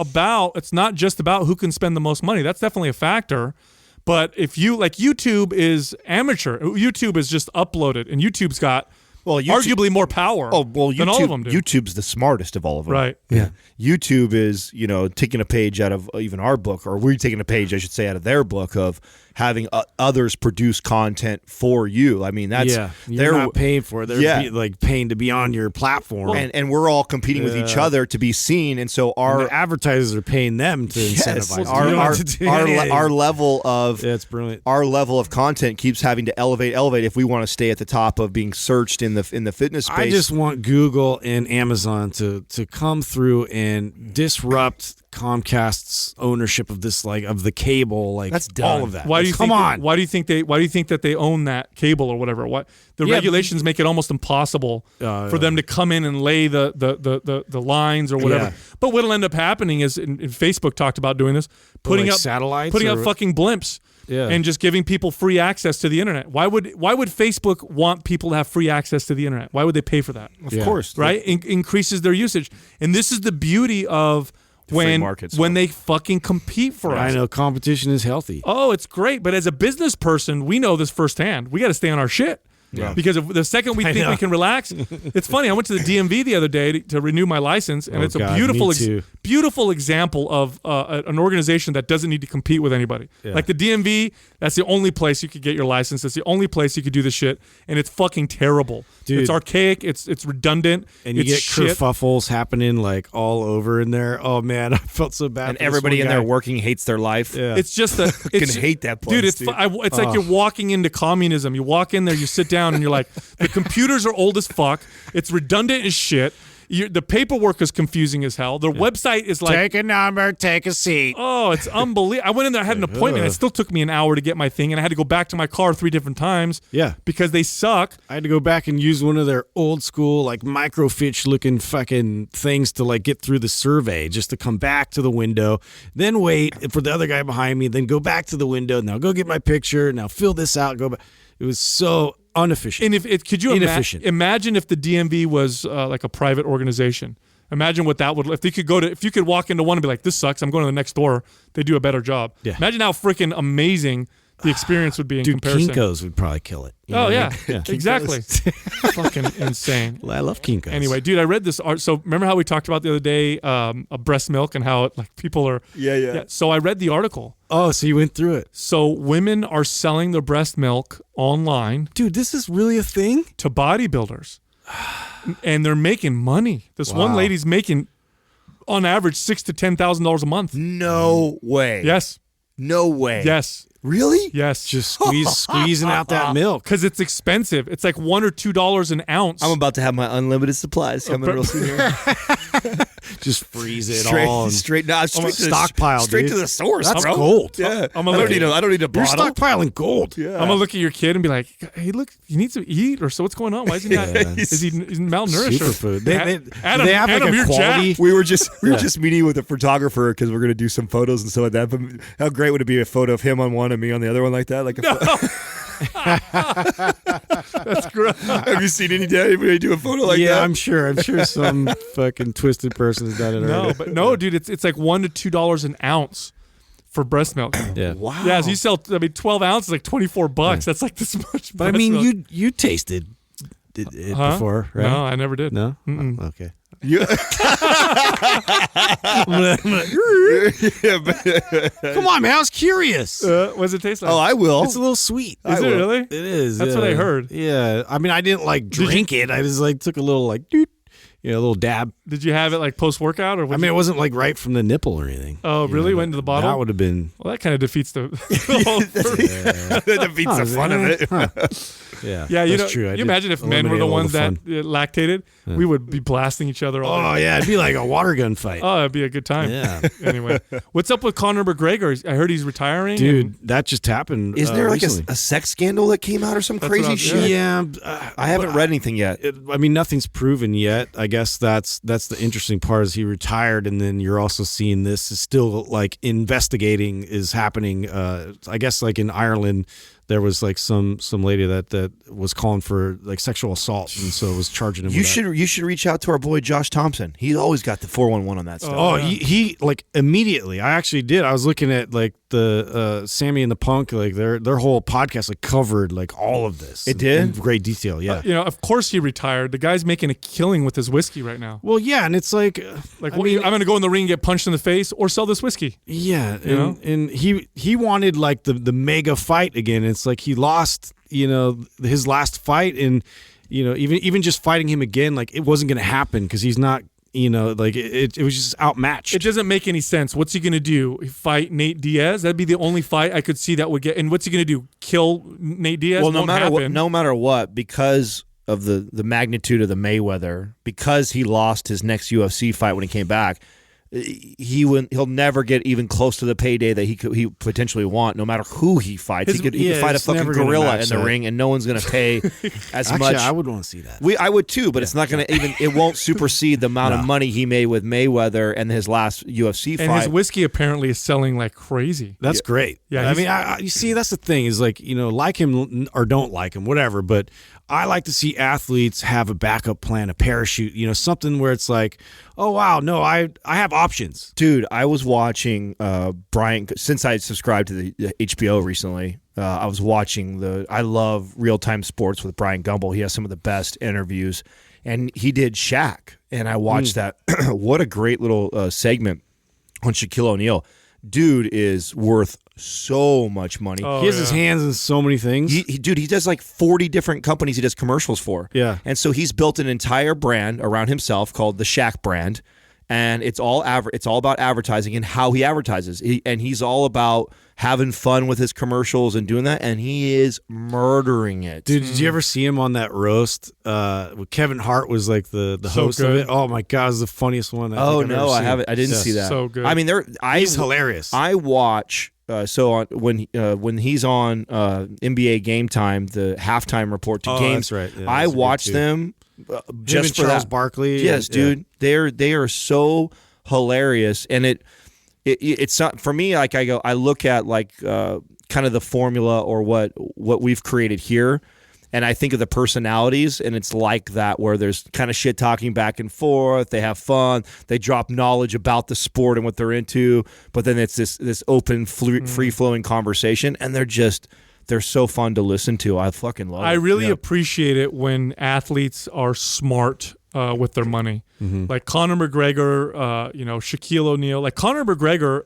just about who can spend the most money. That's definitely a factor. But if you like, YouTube is amateur. YouTube is just uploaded, and YouTube's got arguably more power than all of them do. YouTube's the smartest of all of them. Right. Yeah. YouTube is, taking a page out of even our book, or we're taking a page, I should say, out of their book of having others produce content for you. I mean, they're not paying for it. They're paying to be on your platform. And we're all competing with each other to be seen. And so the advertisers are paying them to incentivize our level of that's brilliant. Our level of content keeps having to elevate if we want to stay at the top of being searched in the fitness space. I just want Google and Amazon to come through and disrupt Comcast's ownership of this, of the cable, that's done. All of that. Why do you think that they own that cable or whatever? Regulations make it almost impossible for them to come in and lay the lines or whatever. Yeah. But what'll end up happening is, and Facebook talked about doing this, putting up satellites, putting up fucking blimps. Yeah. And just giving people free access to the internet. Why would Facebook want people to have free access to the internet? Why would they pay for that? Of course, right? Increases their usage, and this is the beauty of when they fucking compete for us. I know competition is healthy. Oh, it's great, but as a business person, we know this firsthand. We got to stay on our shit. Because if the second we think we can relax, it's funny. I went to the DMV the other day to renew my license, and it's a beautiful example of an organization that doesn't need to compete with anybody. Yeah. Like the DMV, that's the only place you could get your license. That's the only place you could do this shit, and it's fucking terrible. Dude, it's archaic. It's redundant. And you get kerfuffles happening like all over in there. Oh man, I felt so bad. And everybody in there working hates their life. Yeah. It's just that I can hate that place, dude. It's like you're walking into communism. You walk in there, you sit down, and you're like, the computers are old as fuck. It's redundant as shit. The paperwork is confusing as hell. Their website is like, take a number, take a seat. Oh, it's unbelievable. I went in there, I had an appointment. It still took me an hour to get my thing, and I had to go back to my car 3 different times. Yeah, because they suck. I had to go back and use one of their old school like microfiche looking fucking things to like get through the survey, just to come back to the window, then wait for the other guy behind me, then go back to the window. Now go get my picture. Now fill this out. Go back. It was so inefficient. And could you imagine if the DMV was like a private organization? Imagine what that would. If you could walk into one and be like, "This sucks. I'm going to the next door." They do a better job. Yeah. Imagine how freaking amazing the experience would be in comparison. Kinko's would probably kill it. Yeah, exactly. Fucking insane. I love Kinko's. Anyway, dude, I read this art. So remember how we talked about the other day, breast milk and how like people are. Yeah. So I read the article. Oh, so you went through it. So women are selling their breast milk online. Dude, this is really a thing? To bodybuilders. And they're making money. This one lady's making, on average, $6,000 to $10,000 a month. No way. Yes. No way. Yes. Really? Yes. Just squeezing out that milk. Because it's expensive. It's like $1 or $2 an ounce. I'm about to have my unlimited supplies coming real soon here. Just freeze it all. Straight to stockpile, straight to the source. That's bro. Gold. Yeah. I don't need a bottle. You're stockpiling gold. Yeah. I'm gonna look at your kid and be like, "Hey, look, he needs to eat, or so what's going on? Why is he not? Is he malnourished? Superfood. Adam, they have like a quality. We were just meeting with a photographer because we're gonna do some photos and stuff like that. But how great would it be a photo of him on one and me on the other one like that? Like that's great. Have you seen anybody do a photo like that? Yeah, I'm sure some fucking twisted person has done it. No, dude, it's like $1 to $2 an ounce for breast milk. Yeah. Wow. Yeah, so you sell 12 ounces like $24. Yeah. That's like this much. But I mean, milk. you tasted it before, right? No, I never did. No. Okay. Yeah. Come on, man! I was curious. What does it taste like? Oh, I will. It's a little sweet. Is it really? It is. That's what I heard. Yeah. I mean, I didn't like drink it. I just like took a little like doot. A little dab. Did you have it like post-workout? Or I mean, it wasn't like right from the nipple or anything. Oh, really? Went into the bottle? That would have been... Well, that kind of defeats the whole... That defeats the fun of it. Yeah, that's true. You imagine if men were the ones that lactated, we would be blasting each other all day. Yeah, it'd be like a water gun fight. Oh, it'd be a good time. Yeah. Anyway, what's up with Conor McGregor? I heard he's retiring. Dude, that just happened. Isn't there like recently. a sex scandal that came out or some crazy shit? Yeah. I haven't read anything yet. I mean, nothing's proven yet. I guess that's the interesting part is he retired, and then you're also seeing this is still like investigating is happening. I guess like in Ireland, there was like some lady that was calling for like sexual assault, and so was charging him. You should reach out to our boy Josh Thompson. He's always got the 411 on that stuff. Oh, yeah. he like immediately. I actually did. I was looking at like the Sammy and the Punk, like their whole podcast like covered like all of this. It did in great detail. Yeah, of course he retired. The guy's making a killing with his whiskey right now. Well, yeah, and it's like I'm going to go in the ring and get punched in the face or sell this whiskey. Yeah, and he wanted like the mega fight again. It's like he lost, his last fight, and even just fighting him again, like it wasn't going to happen because he's not. Like it was just outmatched. It doesn't make any sense. What's he going to do? Fight Nate Diaz? That'd be the only fight I could see that would get. And what's he going to do? Kill Nate Diaz? Well, no matter what, because of the magnitude of the Mayweather, because he lost his next UFC fight when he came back, he'll never get even close to the payday that he potentially want. No matter who he fights, he could fight a fucking gorilla in the ring, and no one's going to pay as Actually, much. I would want to see that. I would too, but it's not going to even. It won't supersede the amount of money he made with Mayweather and his last UFC fight. And his whiskey apparently is selling like crazy. That's great. Yeah, I mean, you see, that's the thing is like like him or don't like him, whatever. But I like to see athletes have a backup plan, a parachute, something where it's like, oh, wow, no, I have options. Dude, I was watching Brian, since I subscribed to the HBO recently, I was watching I love real-time sports with Brian Gumbel. He has some of the best interviews, and he did Shaq, and I watched that. What a great little segment on Shaquille O'Neal. Dude is worth so much money. Oh, he has his hands in so many things. He does like 40 different companies he does commercials for. Yeah. And so he's built an entire brand around himself called the Shaq brand. And it's all about advertising and how he advertises. He's all about having fun with his commercials and doing that, and he is murdering it. Dude, did you ever see him on that roast? Kevin Hart was like the host of it. Oh my God, it was the funniest one. I haven't. I didn't see that. So good. I mean, he's hilarious. I watch. When he's on NBA Game Time, the halftime report to games. That's right. Yeah, I watch them just for Charles that. Barkley. Yes, dude. They are so hilarious, and it's not for me. Like I look at like kind of the formula or what we've created here, and I think of the personalities, and it's like that where there's kind of shit talking back and forth. They have fun. They drop knowledge about the sport and what they're into, but then it's this open, free flowing conversation, and they're so fun to listen to. I fucking love it. I really appreciate it when athletes are smart with their money. Mm-hmm. Like Conor McGregor, Shaquille O'Neal. Like Conor McGregor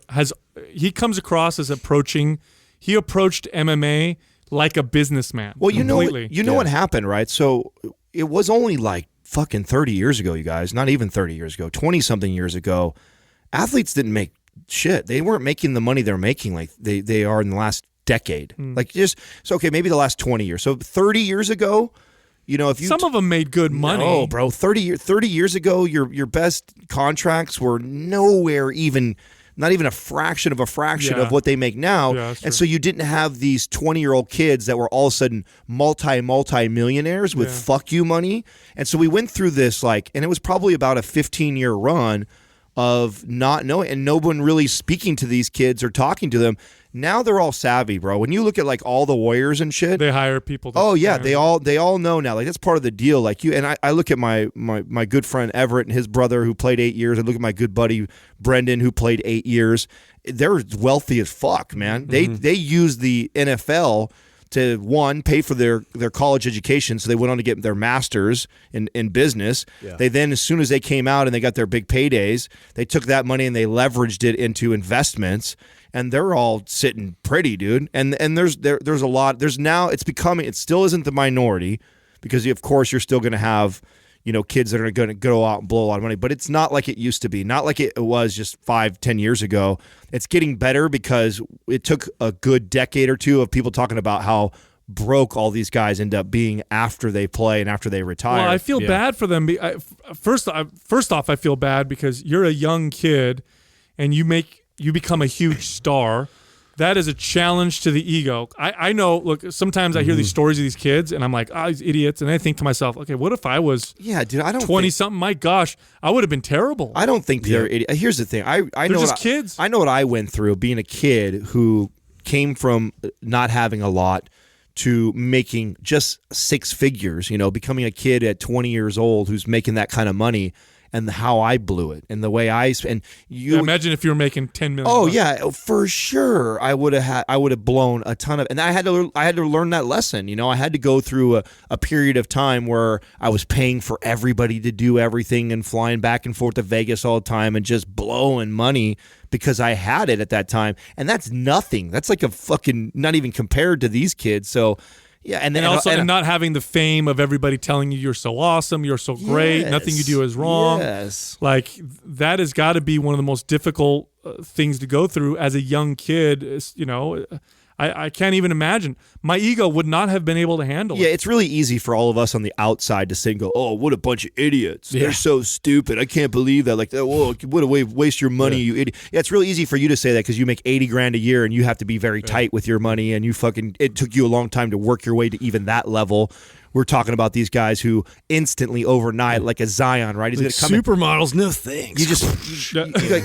he comes across as he approached MMA like a businessman. Well, you know what happened, right? So it was only like fucking 30 years ago, you guys. Not even 30 years ago. 20-something years ago. Athletes didn't make shit. They weren't making the money they're making like they are in the last decade. Maybe the last 20 years. So 30 years ago, if you some of them made good money. No, bro. 30 years ago, your best contracts were nowhere even. Not even a fraction of of what they make now. Yeah, and so you didn't have these 20-year-old kids that were all of a sudden multi-millionaires with fuck you money. And so we went through this and it was probably about a 15-year run of not knowing and no one really speaking to these kids or talking to them. Now they're all savvy, bro. When you look at all the Warriors and shit, they hire people. They all know now. Like that's part of the deal. Like you and I look at my good friend Everett and his brother who played 8 years. I look at my good buddy Brendan who played 8 years. They're wealthy as fuck, man. Mm-hmm. They use the NFL to pay for their college education, so they went on to get their masters in business. Yeah. They then, as soon as they came out and they got their big paydays, they took that money and they leveraged it into investments. And they're all sitting pretty, dude. And there's a lot. There's now it still isn't the minority because of course you're still going to have kids that are going to go out and blow a lot of money. But it's not like it used to be. Not like it was just 5-10 years ago. It's getting better because it took a good decade or two of people talking about how broke all these guys end up being after they play and after they retire. Well, I feel bad for them. First off, I feel bad because you're a young kid and you become a huge star. That is a challenge to the ego. I know, look, sometimes I hear these stories of these kids and I'm like, these idiots. And I think to myself, okay, what if I was 20-something? My gosh, I would have been terrible. I don't think they're idiots. Here's the thing. I know just kids. I know what I went through being a kid who came from not having a lot to making just 6 figures, becoming a kid at 20 years old who's making that kind of money. And how I blew it, and the way imagine if you were making $10 million. Oh yeah, for sure. I would have blown a ton of, and I had to learn that lesson. I had to go through a period of time where I was paying for everybody to do everything and flying back and forth to Vegas all the time and just blowing money because I had it at that time, and that's nothing. That's like a fucking not even compared to these kids. So. Yeah, and then also not having the fame of everybody telling you you're so awesome, you're so great, nothing you do is wrong. Yes. Like that has got to be one of the most difficult things to go through as a young kid. I can't even imagine. My ego would not have been able to handle it. Yeah, it's really easy for all of us on the outside to sit and go, oh, what a bunch of idiots. Yeah. They're so stupid. I can't believe that. Like, oh, what a way to waste your money, you idiot. Yeah, it's really easy for you to say that because you make $80,000 a year and you have to be very tight with your money and it took you a long time to work your way to even that level. we're talking about these guys who instantly overnight, like a Zion, right? He's Like going to come in. supermodels, no thanks.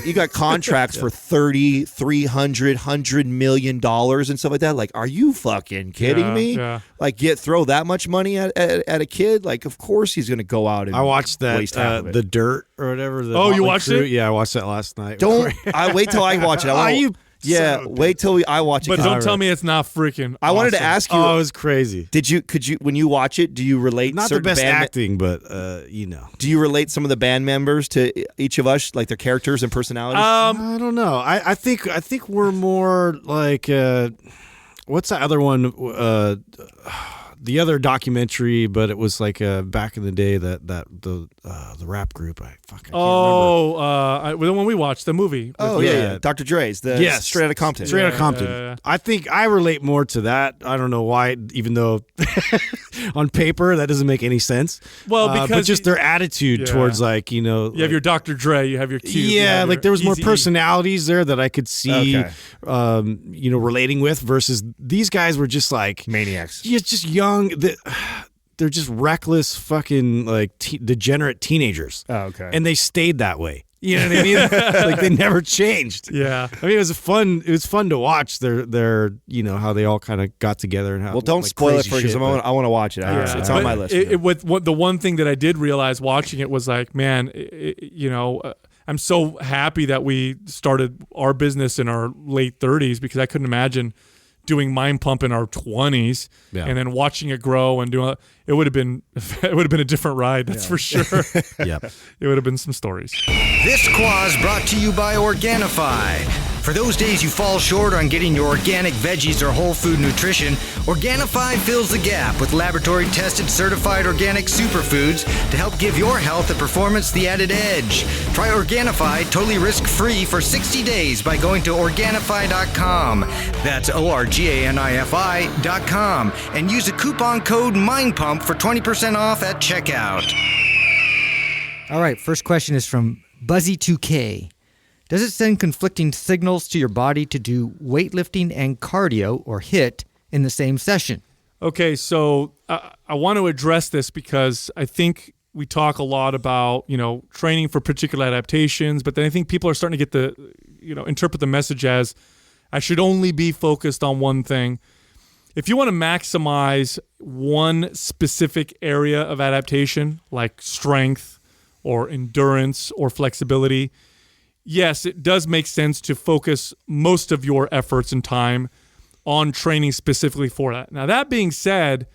You got contracts for $30, $300, $100 million and stuff like that. Like, are you fucking kidding me? Yeah. Like, throw that much money at a kid? Like, of course he's going to go out and I watched that waste half of it. The Dirt or whatever. The Oh, you Motley watched Crue. it? Yeah, I watched that last night. I wait till I watch it. Wait till I watch it. But 'cause don't tell me it's not freaking I wanted to awesome. ask you. Oh, it was crazy. Could you when you watch it, do you relate Not the certain best band acting, but do you relate some of the band members to each of us, like their characters and personalities? I don't know. I think we're more like what's that other one? The other documentary, but it was like back in the day that the rap group. I can't remember. The one we watched, the movie. Yeah. Dr. Dre's, Straight Outta Compton. Straight Outta Compton. Yeah. I think I relate more to that. I don't know why, even though on paper that doesn't make any sense. Well, because but just their attitude towards you have your Dr. Dre, you have your Cube. Yeah, like there was more Eazy-E. personalities there that I could see, Okay. relating with. Versus these guys were just like Maniacs. just young. They're just reckless, fucking like degenerate teenagers. Oh, okay. And they stayed that way. You know what I mean? Like they never changed. Yeah. I mean, it was fun to watch their how they all kind of got together and how. Well, don't like, spoil it crazy for me because shit, I want to watch it. It's on my list. The one thing that I did realize watching it was like, man, I'm so happy that we started our business in our late 30s because I couldn't imagine doing Mind Pump in our 20s and then watching it grow and doing it would have been a different ride, that's for sure. Yep. It would have been some stories. This Quaz brought to you by Organifi. For those days you fall short on getting your organic veggies or whole food nutrition, Organifi fills the gap with laboratory-tested certified organic superfoods to help give your health and performance the added edge. Try Organifi totally risk-free for 60 days by going to Organifi.com. That's ORGANIFI.com. And use the coupon code MINDPUMP for 20% off at checkout. All right, first question is from Buzzy2K. Does it send conflicting signals to your body to do weightlifting and cardio, or HIIT, in the same session? Okay, so I want to address this because I think we talk a lot about, training for particular adaptations, but then I think people are starting to get interpret the message as I should only be focused on one thing. If you want to maximize one specific area of adaptation, like strength or endurance or flexibility, yes, it does make sense to focus most of your efforts and time on training specifically for that. Now, that being said,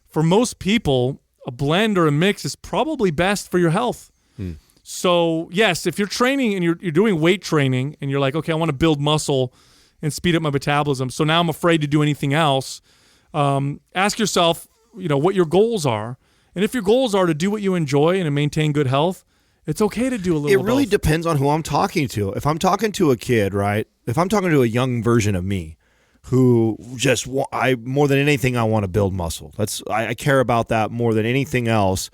for most people, a blend or a mix is probably best for your health. So, yes, if you're training and you're doing weight training and you're like, okay, I want to build muscle and speed up my metabolism, so now I'm afraid to do anything else, ask yourself, what your goals are. And if your goals are to do what you enjoy and to maintain good health, it's okay to do a little. It really both. depends on who I'm talking to. If I'm talking to a kid, right? If I'm talking to a young version of me, who just more than anything, I want to build muscle. I care about that more than anything else.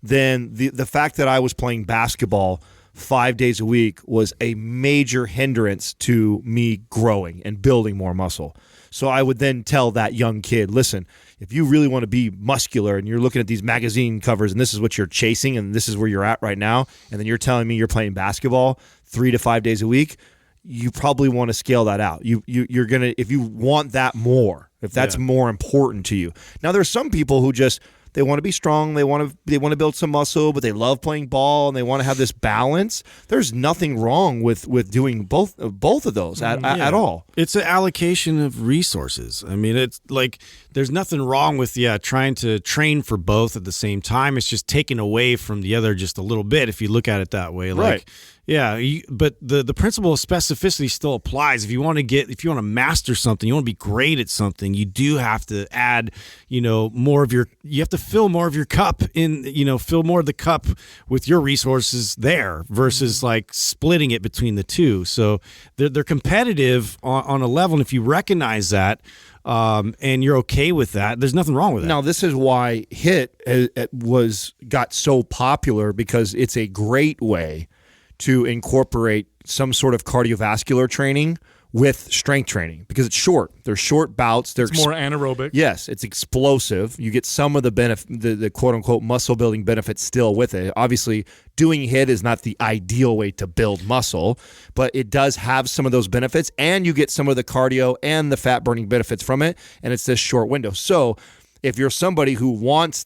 Then the fact that I was playing basketball 5 days a week was a major hindrance to me growing and building more muscle. So I would then tell that young kid, listen, if you really want to be muscular and you're looking at these magazine covers and this is what you're chasing and this is where you're at right now, and then you're telling me you're playing basketball 3 to 5 days a week, you probably want to scale that out. You're gonna, if you want that more, if that's more important to you. Now there's some people who just, they want to be strong, they want to build some muscle, but they love playing ball and they want to have this balance. There's nothing wrong with doing both of those at all. It's an allocation of resources. I mean, it's like there's nothing wrong with trying to train for both at the same time. It's just taking away from the other just a little bit if you look at it that way. Like, right. Yeah, but the principle of specificity still applies. If you want to master something, you want to be great at something, you do have to add, more of you have to fill more of your cup fill more of the cup with your resources there versus like splitting it between the two. So they're competitive on a level. And if you recognize that, and you're okay with that, there's nothing wrong with that. Now, this is why HIIT got so popular, because it's a great way to incorporate some sort of cardiovascular training with strength training because it's short. They're short bouts. They're It's more anaerobic. Yes, it's explosive. You get some of the the quote unquote muscle building benefits still with it. Obviously, doing HIIT is not the ideal way to build muscle, but it does have some of those benefits, and you get some of the cardio and the fat burning benefits from it, and it's this short window. So if you're somebody who wants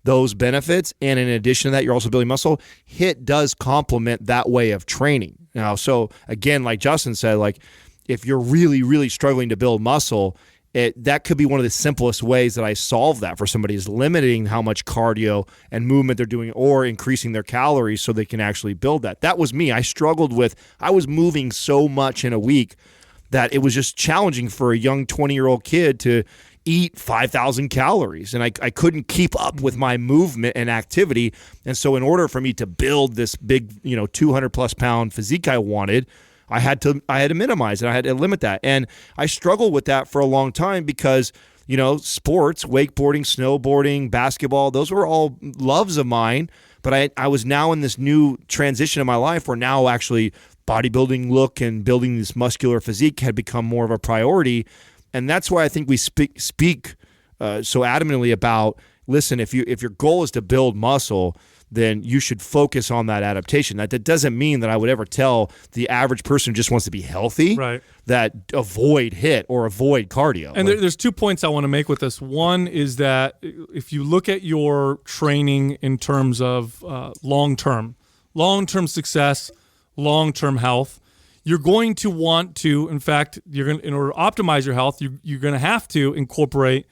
those benefits, and in addition to that, you're also building muscle, HIIT does complement that way of training. Now, so again, like Justin said, like if you're really, really struggling to build muscle, that could be one of the simplest ways that I solve that for somebody is limiting how much cardio and movement they're doing or increasing their calories so they can actually build that. That was me. I was moving so much in a week that it was just challenging for a young 20-year-old kid to eat 5,000 calories. And I couldn't keep up with my movement and activity. And so in order for me to build this big, 200 plus pound physique I wanted, I had to minimize it. I had to limit that. And I struggled with that for a long time because, sports, wakeboarding, snowboarding, basketball, those were all loves of mine. But I was now in this new transition in my life where now actually bodybuilding look and building this muscular physique had become more of a priority. And that's why I think we speak so adamantly about, listen, if your goal is to build muscle, then you should focus on that adaptation. That doesn't mean that I would ever tell the average person who just wants to be healthy that avoid HIIT or avoid cardio. And there's 2 points I want to make with this. One is that if you look at your training in terms of long-term success, long-term health, you're going to want to, in fact, in order to optimize your health, you're going to have to incorporate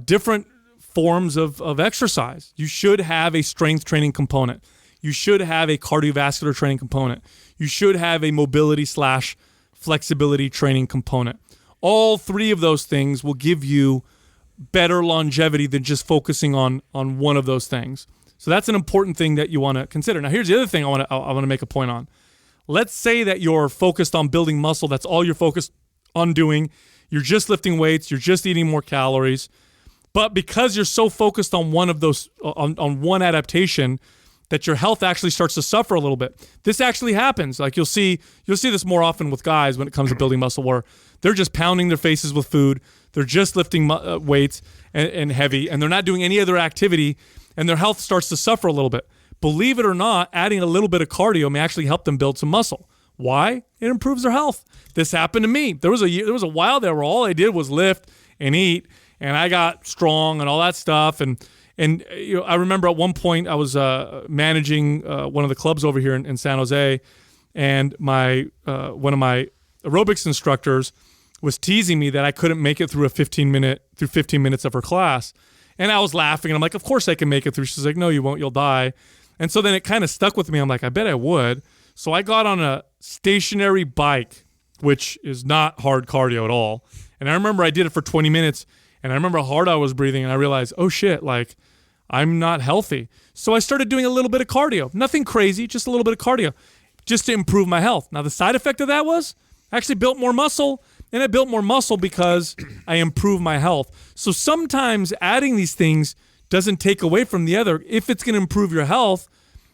different forms of exercise. You should have a strength training component. You should have a cardiovascular training component. You should have a mobility/flexibility training component. All three of those things will give you better longevity than just focusing on one of those things. So that's an important thing that you want to consider. Now, here's the other thing I want to make a point on. Let's say that you're focused on building muscle. That's all you're focused on doing. You're just lifting weights. You're just eating more calories. But because you're so focused on one of those, on one adaptation, that your health actually starts to suffer a little bit. This actually happens. Like you'll see this more often with guys when it comes to building muscle, where they're just pounding their faces with food. They're just lifting weights and heavy, and they're not doing any other activity, and their health starts to suffer a little bit. Believe it or not, adding a little bit of cardio may actually help them build some muscle. Why? It improves their health. This happened to me. There was a while there where all I did was lift and eat, and I got strong and all that stuff. And I remember at one point I was managing one of the clubs over here in San Jose, and one of my aerobics instructors was teasing me that I couldn't make it through 15 minutes of her class. And I was laughing, and I'm like, of course I can make it through. She's like, no, you won't, you'll die. And so then it kind of stuck with me. I'm like, I bet I would. So I got on a stationary bike, which is not hard cardio at all. And I remember I did it for 20 minutes, and I remember how hard I was breathing, and I realized, oh shit, like I'm not healthy. So I started doing a little bit of cardio. Nothing crazy, just a little bit of cardio, just to improve my health. Now the side effect of that was I actually built more muscle, and I built more muscle because I improved my health. So sometimes adding these things doesn't take away from the other. If it's going to improve your health,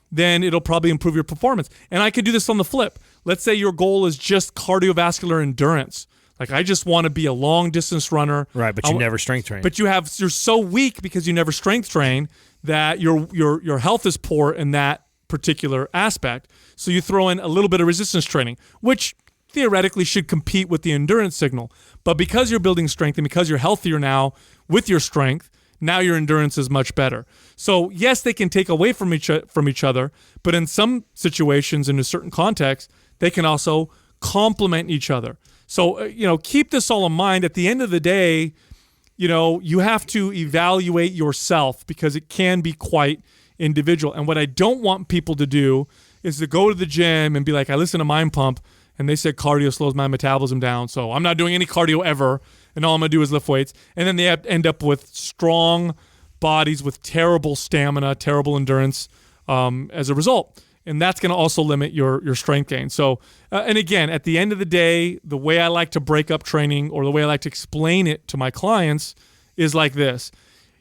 then it'll probably improve your performance. And I could do this on the flip. Let's say your goal is just cardiovascular endurance. Like I just want to be a long distance runner. Right, but you never strength train. But you're so weak because you never strength train that your health is poor in that particular aspect. So you throw in a little bit of resistance training, which theoretically should compete with the endurance signal. But because you're building strength and because you're healthier now with your strength, now your endurance is much better. So yes, they can take away from each other, but in some situations, in a certain context, they can also complement each other. So, keep this all in mind. At the end of the day, you have to evaluate yourself because it can be quite individual. And what I don't want people to do is to go to the gym and be like, I listen to Mind Pump, and they said cardio slows my metabolism down, so I'm not doing any cardio ever, and all I'm going to do is lift weights. And then they end up with strong bodies with terrible stamina, terrible endurance as a result. And that's going to also limit your strength gain. So, and again, at the end of the day, the way I like to break up training or the way I like to explain it to my clients is like this.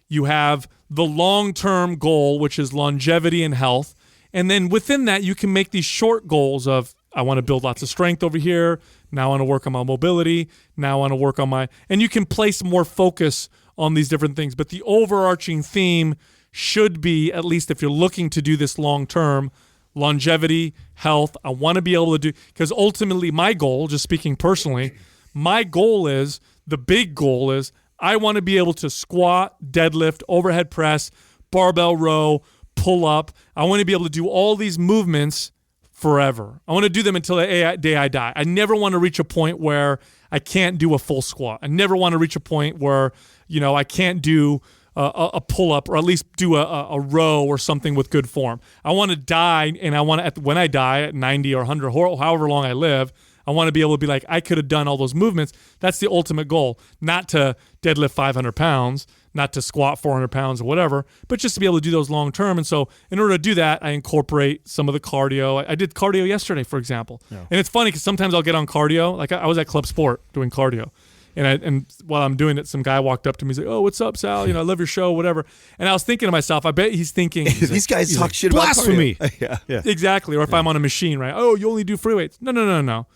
You have the long-term goal, which is longevity and health. And then within that, you can make these short goals of, I want to build lots of strength over here, Now I want to work on my mobility. Now I want to work on and you can place more focus on these different things. But the overarching theme should be, at least if you're looking to do this long term, longevity, health. I want to be able to do, because ultimately my goal, just speaking personally, the big goal is I want to be able to squat, deadlift, overhead press, barbell row, pull up. I want to be able to do all these movements forever. I want to do them until the day I die. I never want to reach a point where I can't do a full squat. I never want to reach a point where, I can't do a pull-up, or at least do a row or something with good form. I want to die, and I want to, when I die at 90 or 100, however long I live, I want to be able to be like, I could have done all those movements. That's the ultimate goal. Not to deadlift 500 pounds, not to squat 400 pounds or whatever, but just to be able to do those long term. And so in order to do that, I incorporate some of the cardio. I did cardio yesterday, for example. Yeah. And it's funny because sometimes I'll get on cardio. Like I was at Club Sport doing cardio. And while I'm doing it, some guy walked up to me. He's like, "Oh, what's up, Sal? I love your show, whatever." And I was thinking to myself, I bet he's thinking these guys talk shit about blasphemy. Yeah, exactly. Or if I'm on a machine, right? Oh, you only do free weights. No.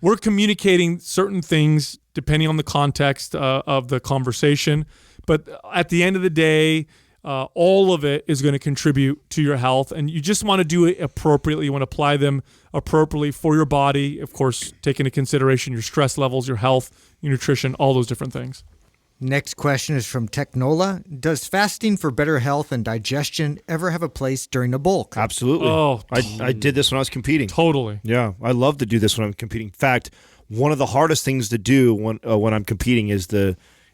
We're communicating certain things depending on the context of the conversation. But at the end of the day, all of it is going to contribute to your health, and you just want to do it appropriately. You want to apply them appropriately for your body, of course, take into consideration your stress levels, your health, your nutrition, all those different things. Next question is from Technola. Does fasting for better health and digestion ever have a place during a bulk? Absolutely. Oh, I did this when I was competing. Totally. Yeah, I love to do this when I'm competing. In fact, one of the hardest things to do when I'm competing is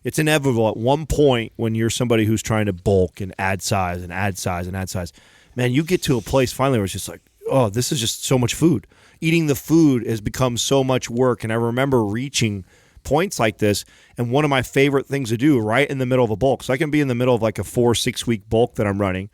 it's inevitable at one point when you're somebody who's trying to bulk and add size and add size and add size. Man, you get to a place finally where it's just like, oh, this is just so much food. Eating the food has become so much work. And I remember reaching points like this, and one of my favorite things to do right in the middle of a bulk. So I can be in the middle of like a 4-6 week bulk that I'm running,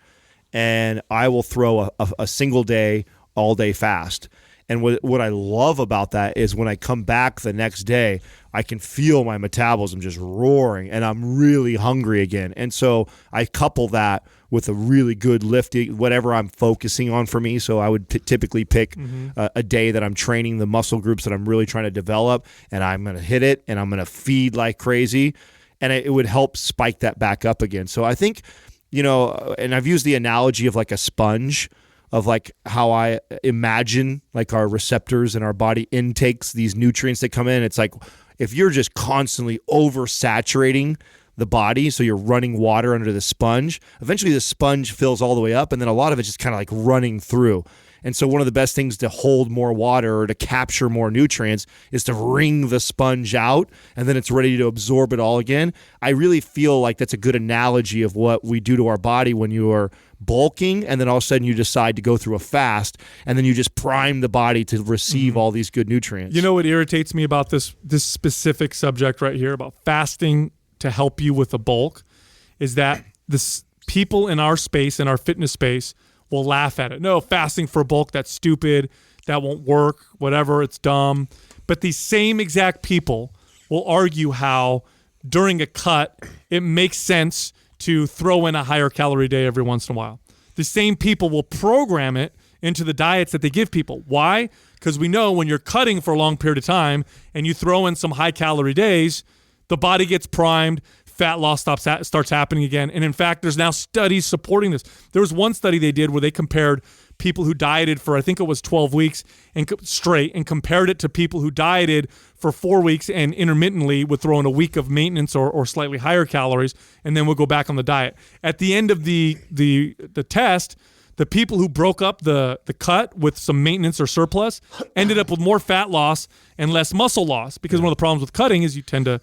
and I will throw a single day, all day fast. And what I love about that is when I come back the next day, I can feel my metabolism just roaring, and I'm really hungry again. And so I couple that with a really good lifting, whatever I'm focusing on for me. So I would typically pick a day that I'm training the muscle groups that I'm really trying to develop, and I'm going to hit it, and I'm going to feed like crazy, and it would help spike that back up again. So I think, and I've used the analogy of like a sponge, of like how I imagine like our receptors and our body intakes these nutrients that come in. It's like if you're just constantly oversaturating the body, so you're running water under the sponge, eventually the sponge fills all the way up, and then a lot of it's just kind of like running through. And so one of the best things to hold more water or to capture more nutrients is to wring the sponge out, and then it's ready to absorb it all again. I really feel like that's a good analogy of what we do to our body when you are bulking, and then all of a sudden you decide to go through a fast, and then you just prime the body to receive all these good nutrients. You know what irritates me about this specific subject right here about fasting to help you with a bulk is that this people in our space, in our fitness space, will laugh at it. No, fasting for a bulk, that's stupid, that won't work, whatever, it's dumb. But these same exact people will argue how during a cut, it makes sense to throw in a higher calorie day every once in a while. The same people will program it into the diets that they give people. Why? Because we know when you're cutting for a long period of time and you throw in some high calorie days, the body gets primed, fat loss starts happening again. And in fact, there's now studies supporting this. There was one study they did where they compared people who dieted for, I think it was 12 weeks and straight, and compared it to people who dieted for 4 weeks and intermittently would throw in a week of maintenance or slightly higher calories, and then would go back on the diet. At the end of the test, the people who broke up the cut with some maintenance or surplus ended up with more fat loss and less muscle loss, because one of the problems with cutting is you tend to...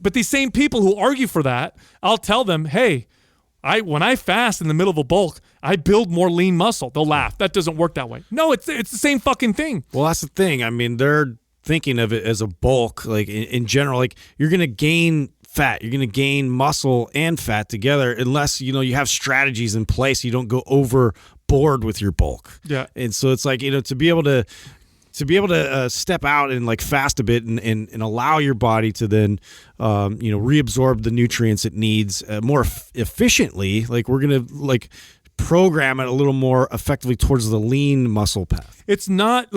But these same people who argue for that, I'll tell them, hey, when I fast in the middle of a bulk, I build more lean muscle. They'll laugh. That doesn't work that way. No, it's the same fucking thing. Well, that's the thing. I mean, they're thinking of it as a bulk, like in general, like you're going to gain fat, you're going to gain muscle and fat together unless, you have strategies in place. You don't go overboard with your bulk. Yeah. And so it's like, to be able to step out and like fast a bit and allow your body to then, reabsorb the nutrients it needs more efficiently. Like we're going to like program it a little more effectively towards the lean muscle path. It's not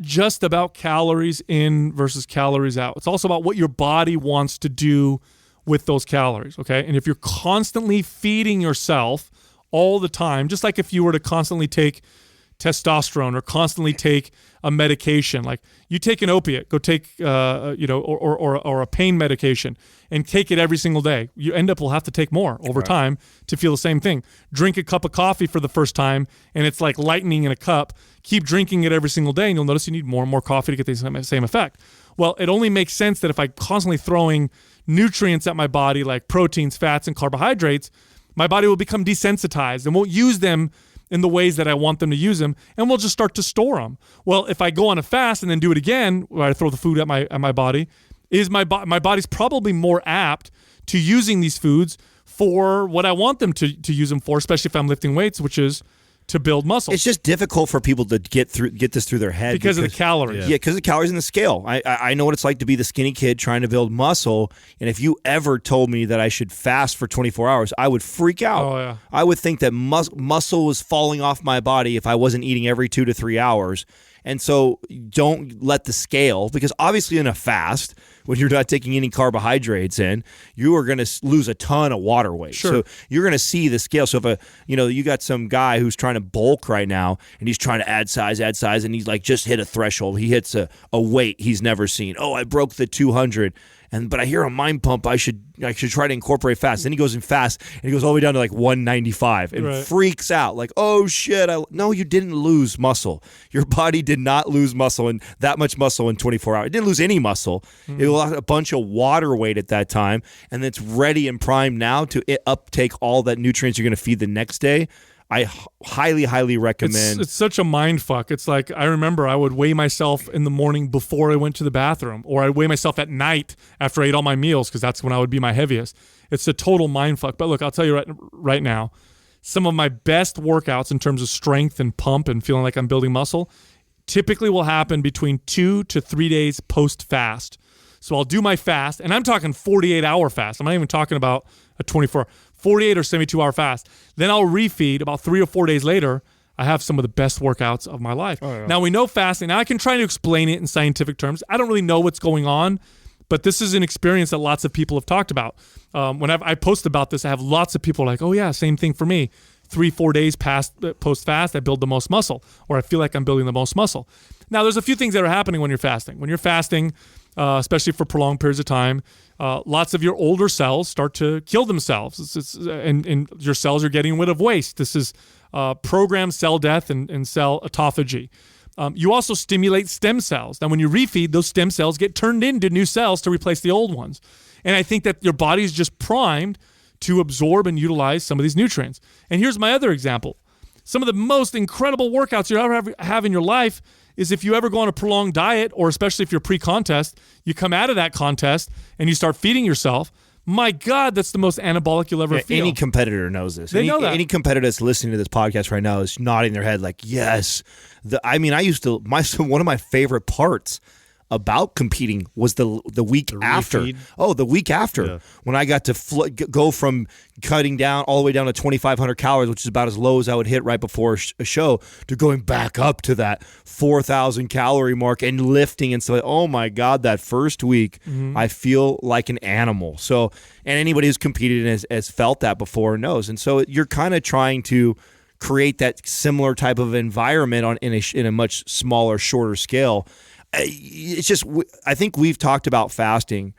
just about calories in versus calories out. It's also about what your body wants to do with those calories, okay? And if you're constantly feeding yourself all the time, just like if you were to constantly take testosterone or constantly take a medication, like you take an opiate, go take or a pain medication and take it every single day, you will have to take more over time to feel the same thing. Drink a cup of coffee for the first time and it's like lightning in a cup. Keep drinking it every single day and you'll notice you need more and more coffee to get the same effect. Well, it only makes sense that if I'm constantly throwing nutrients at my body like proteins, fats, and carbohydrates, my body will become desensitized and won't use them in the ways that I want them to use them, and we'll just start to store them. Well, if I go on a fast and then do it again, where I throw the food at my body, my body's probably more apt to using these foods for what I want them to use them for, especially if I'm lifting weights, which is to build muscle. It's just difficult for people to get this through their head because of the calories. Yeah, because of the calories in the scale. I know what it's like to be the skinny kid trying to build muscle, and if you ever told me that I should fast for 24 hours, I would freak out. Oh, yeah. I would think that muscle was falling off my body if I wasn't eating every 2 to 3 hours. And so don't let the scale, because obviously in a fast, when you're not taking any carbohydrates in, you are going to lose a ton of water weight. Sure. So you're going to see the scale. So if you got some guy who's trying to bulk right now and he's trying to add size, and he's like just hit a threshold. He hits a weight he's never seen. Oh, I broke the 200. But I hear a mind pump. I should try to incorporate fast. Then he goes in fast and he goes all the way down to like 195 and freaks out like, oh shit! No, you didn't lose muscle. Your body did not lose muscle and that much muscle in 24 hours. It didn't lose any muscle. It lost a bunch of water weight at that time, and it's ready and primed now to uptake all that nutrients you're going to feed the next day. I highly, highly recommend. It's such a mind fuck. It's like, I remember I would weigh myself in the morning before I went to the bathroom, or I'd weigh myself at night after I ate all my meals, because that's when I would be my heaviest. It's a total mind fuck. But look, I'll tell you right now, some of my best workouts in terms of strength and pump and feeling like I'm building muscle typically will happen between 2 to 3 days post-fast. So I'll do my fast, and I'm talking 48-hour fast. I'm not even talking about a 48 or 72-hour fast. Then I'll refeed about 3 or 4 days later. I have some of the best workouts of my life. Oh, yeah. Now, we know fasting. Now, I can try to explain it in scientific terms. I don't really know what's going on, but this is an experience that lots of people have talked about. When I post about this, I have lots of people like, oh, yeah, same thing for me. 3-4 days post-fast, I build the most muscle, or I feel like I'm building the most muscle. Now, there's a few things that are happening when you're fasting. When you're fasting, especially for prolonged periods of time, lots of your older cells start to kill themselves. And your cells are getting rid of waste. This is programmed cell death and cell autophagy. You also stimulate stem cells. Now, when you refeed, those stem cells get turned into new cells to replace the old ones. And I think that your body is just primed to absorb and utilize some of these nutrients. And here's my other example. Some of the most incredible workouts you ever have in your life is if you ever go on a prolonged diet, or especially if you're pre-contest, you come out of that contest and you start feeding yourself. My God, that's the most anabolic you'll ever feel. Any competitor knows this. They know that. Any competitor that's listening to this podcast right now is nodding their head like, yes. One of my favorite parts about competing was the week after. Refeed. Oh, the week after, yeah. When I got to go from cutting down all the way down to 2,500 calories, which is about as low as I would hit right before a show, to going back up to that 4,000 calorie mark and lifting and stuff. Oh my God, that first week, I feel like an animal. So, and anybody who's competed and has felt that before knows. And so you're kind of trying to create that similar type of environment in a much smaller, shorter scale. It's just, I think we've talked about fasting.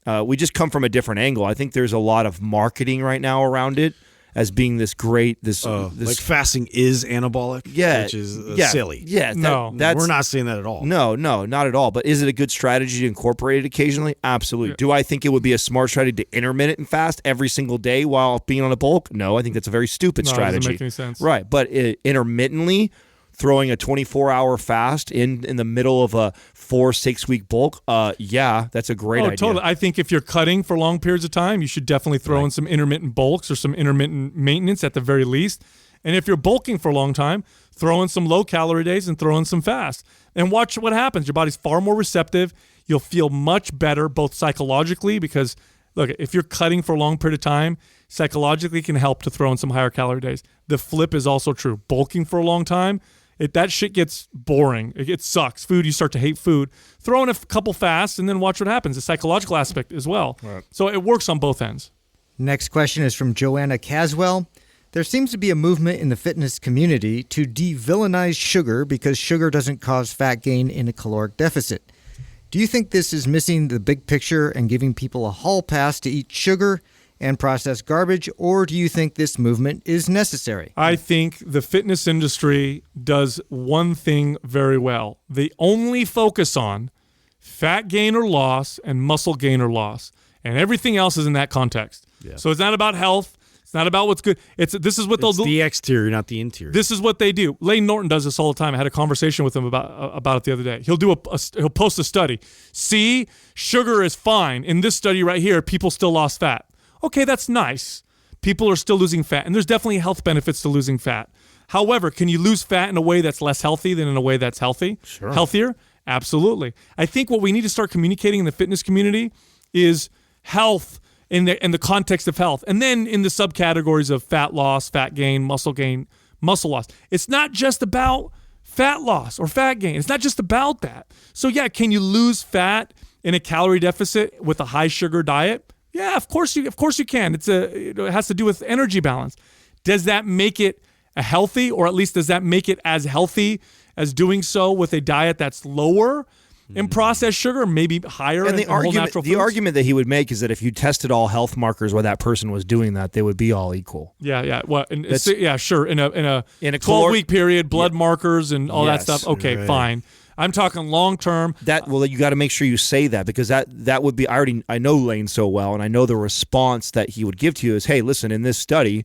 We just come from a different angle. I think there's a lot of marketing right now around it as being this great, like fasting is anabolic, which is silly. Yeah, we're not saying that at all. No, not at all. But is it a good strategy to incorporate it occasionally? Absolutely. Yeah. Do I think it would be a smart strategy to intermittent fast every single day while being on a bulk? No, I think that's a very stupid strategy. It doesn't make any sense. Right, but intermittently, throwing a 24-hour fast in the middle of a 4-6 week bulk, that's a great idea. Totally. I think if you're cutting for long periods of time, you should definitely throw in some intermittent bulks or some intermittent maintenance at the very least. And if you're bulking for a long time, throw in some low-calorie days and throw in some fast. And watch what happens. Your body's far more receptive. You'll feel much better both psychologically because, look, if you're cutting for a long period of time, psychologically can help to throw in some higher calorie days. The flip is also true. Bulking for a long time, that shit gets boring. It sucks. Food, you start to hate food. Throw in a couple fasts and then watch what happens. The psychological aspect as well. Right. So it works on both ends. Next question is from Joanna Caswell. There seems to be a movement in the fitness community to de-villainize sugar because sugar doesn't cause fat gain in a caloric deficit. Do you think this is missing the big picture and giving people a hall pass to eat sugar and processed garbage, or do you think this movement is necessary? I think the fitness industry does one thing very well. They only focus on fat gain or loss and muscle gain or loss, and everything else is in that context. Yeah. So it's not about health. It's not about what's good. This is what they'll do. The exterior, not the interior. This is what they do. Lane Norton does this all the time. I had a conversation with him about it the other day. He'll post a study. See, sugar is fine. In this study right here, people still lost fat. Okay, that's nice. People are still losing fat, and there's definitely health benefits to losing fat. However, can you lose fat in a way that's less healthy than in a way that's healthy? Sure. Healthier? Absolutely. I think what we need to start communicating in the fitness community is health in the context of health, and then in the subcategories of fat loss, fat gain, muscle loss. It's not just about fat loss or fat gain. It's not just about that. So yeah, can you lose fat in a calorie deficit with a high sugar diet? Yeah, of course you can. It has to do with energy balance. Does that make it a healthy, or at least does that make it as healthy as doing so with a diet that's lower in processed sugar, maybe higher and in whole natural foods? The argument that he would make is that if you tested all health markers while that person was doing that, they would be all equal. Yeah. Well, sure. In a 12-week period, blood markers and all that stuff. Okay, right. Fine. I'm talking long term. You got to make sure you say that, because that would be. I know Lane so well, and I know the response that he would give to you is, "Hey, listen, in this study,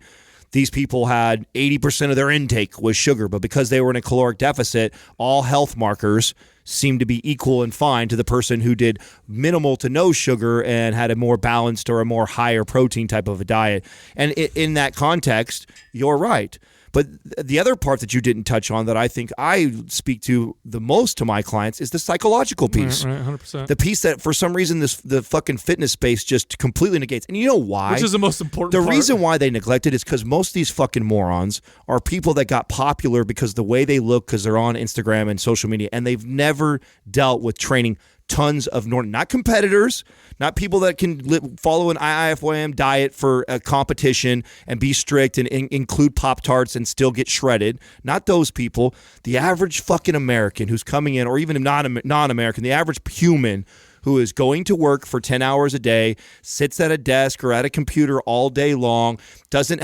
these people had 80% of their intake was sugar, but because they were in a caloric deficit, all health markers seemed to be equal and fine to the person who did minimal to no sugar and had a more balanced or a more higher protein type of a diet." And in that context, you're right. But the other part that you didn't touch on that I think I speak to the most to my clients is the psychological piece. Right, 100%. The piece that for some reason the fucking fitness space just completely negates. And you know why? Which is the most important part. The reason why they neglect it is because most of these fucking morons are people that got popular because the way they look, because they're on Instagram and social media, and they've never dealt with training tons of not competitors, not people that can follow an IIFYM diet for a competition and be strict and include Pop-Tarts and still get shredded. Not those people. The average fucking American who's coming in, or even non-American, the average human who is going to work for 10 hours a day, sits at a desk or at a computer all day long, doesn't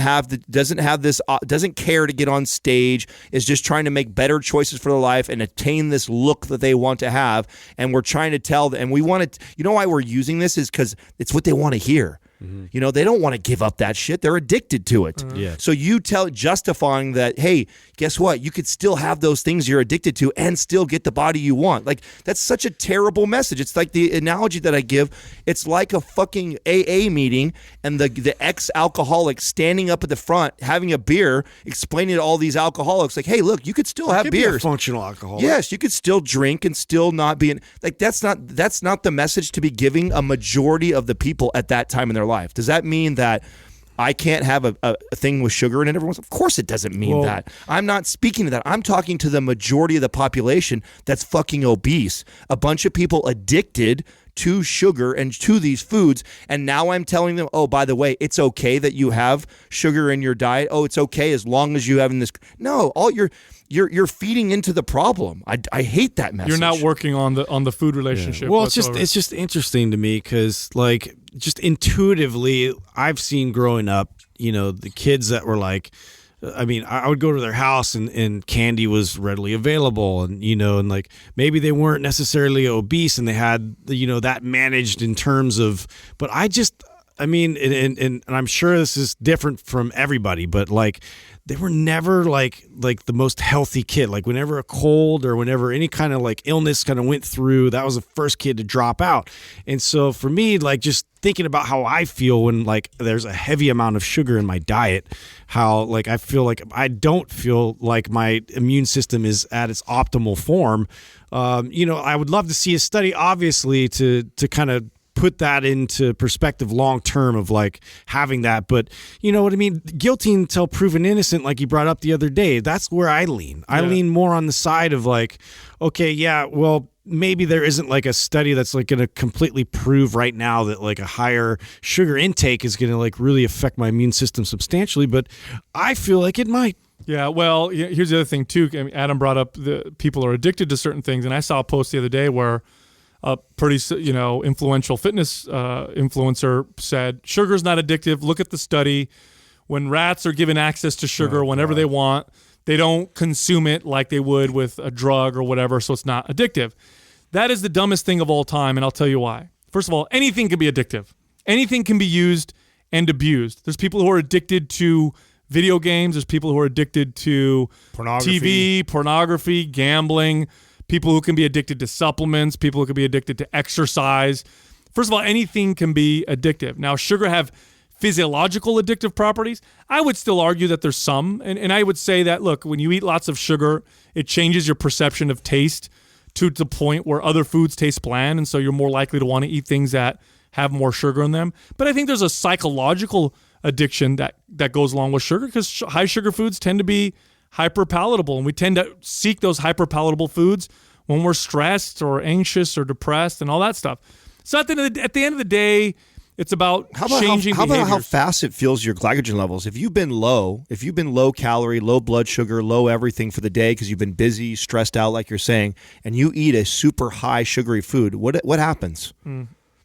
care to get on stage, is just trying to make better choices for their life and attain this look that they want to have. And we're trying to tell them, and we want to, you know why we're using this is because it's what they want to hear. Mm-hmm. You know, they don't want to give up that shit. They're addicted to it. Yeah. So you justifying that, hey, guess what? You could still have those things you're addicted to and still get the body you want. Like, that's such a terrible message. It's like the analogy that I give. It's like a fucking AA meeting and the ex-alcoholic standing up at the front, having a beer, explaining to all these alcoholics, like, hey, look, you could still have beers. Be a functional alcoholic. Yes, you could still drink and still not be like, that's not the message to be giving a majority of the people at that time in their life. Does that mean that I can't have a thing with sugar in it every once? Of course it doesn't mean that. I'm not speaking to that. I'm talking to the majority of the population that's fucking obese. A bunch of people addicted to sugar and to these foods, and now I'm telling them, oh, by the way, it's okay that you have sugar in your diet. Oh, it's okay as long as you have in this. No, all you're feeding into the problem. I hate that message. You're not working on the food relationship. Yeah. Well, it's just interesting to me because, like, just intuitively, I've seen growing up, you know, the kids that were like, I mean, I would go to their house and candy was readily available, and, you know, and like maybe they weren't necessarily obese and they had, you know, that managed in terms of, but I mean, and I'm sure this is different from everybody, but like they were never like the most healthy kid. Like whenever a cold or whenever any kind of like illness kind of went through, that was the first kid to drop out. And so for me, like just thinking about how I feel when like there's a heavy amount of sugar in my diet, how like I feel like I don't feel like my immune system is at its optimal form. You know, I would love to see a study, obviously, to kind of put that into perspective long term of like having that. But you know what I mean? Guilty until proven innocent, like you brought up the other day. That's where I lean. I lean more on the side of like, okay, yeah, well, maybe there isn't like a study that's like going to completely prove right now that like a higher sugar intake is going to like really affect my immune system substantially, but I feel like it might. Yeah, well, here's the other thing too. I mean, Adam brought up the people are addicted to certain things, and I saw a post the other day where a pretty influential fitness influencer said sugar's not addictive. Look at the study. When rats are given access to sugar whenever they want, they don't consume it like they would with a drug or whatever, so it's not addictive. That is the dumbest thing of all time, and I'll tell you why. First of all, anything can be addictive. Anything can be used and abused. There's people who are addicted to video games. There's people who are addicted to TV, pornography, gambling, people who can be addicted to supplements, people who can be addicted to exercise. First of all, anything can be addictive. Now, sugar have physiological addictive properties. I would still argue that there's some, and I would say that, look, when you eat lots of sugar, it changes your perception of taste to the point where other foods taste bland, and so you're more likely to want to eat things that have more sugar in them. But I think there's a psychological addiction that goes along with sugar, because high sugar foods tend to be hyper palatable, and we tend to seek those hyper palatable foods when we're stressed or anxious or depressed and all that stuff. So at the end of the day, it's about changing behaviors. How about how fast it fills your glycogen levels? If you've been low calorie, low blood sugar, low everything for the day because you've been busy, stressed out, like you're saying, and you eat a super high sugary food, what happens?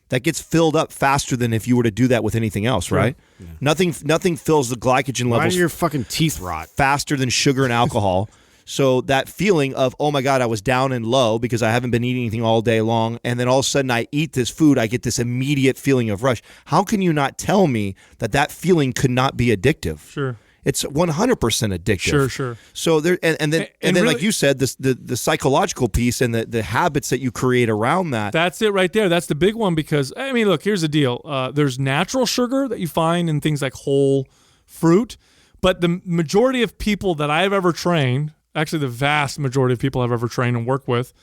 That gets filled up faster than if you were to do that with anything else, right? Yeah. Nothing fills the glycogen levels. Why do your fucking teeth rot? Faster than sugar and alcohol. So that feeling of, oh my God, I was down and low because I haven't been eating anything all day long, and then all of a sudden I eat this food, I get this immediate feeling of rush. How can you not tell me that feeling could not be addictive? Sure. It's 100% addictive. Sure. So there, and then really, like you said, the psychological piece and the habits that you create around that. That's it right there. That's the big one, because I mean, look, here's the deal. There's natural sugar that you find in things like whole fruit, but the majority of people that I've ever trained, actually the vast majority of people I've ever trained and worked with,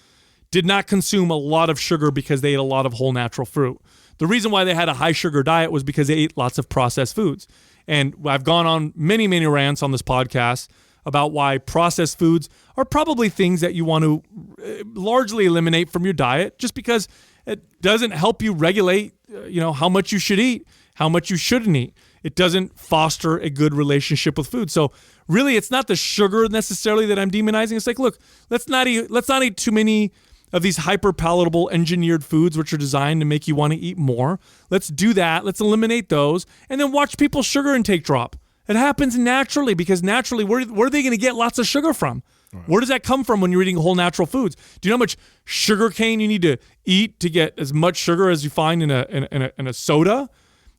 did not consume a lot of sugar because they ate a lot of whole natural fruit. The reason why they had a high sugar diet was because they ate lots of processed foods. And I've gone on many, many rants on this podcast about why processed foods are probably things that you want to largely eliminate from your diet, just because it doesn't help you regulate, how much you should eat, how much you shouldn't eat. It doesn't foster a good relationship with food. So really, it's not the sugar necessarily that I'm demonizing. It's like, look, let's not eat too many of these hyper palatable engineered foods, which are designed to make you want to eat more. Let's do that. Let's eliminate those, and then watch people's sugar intake drop. It happens naturally, because naturally, where are they going to get lots of sugar from? Right. Where does that come from when you're eating whole natural foods? Do you know how much sugar cane you need to eat to get as much sugar as you find in a soda?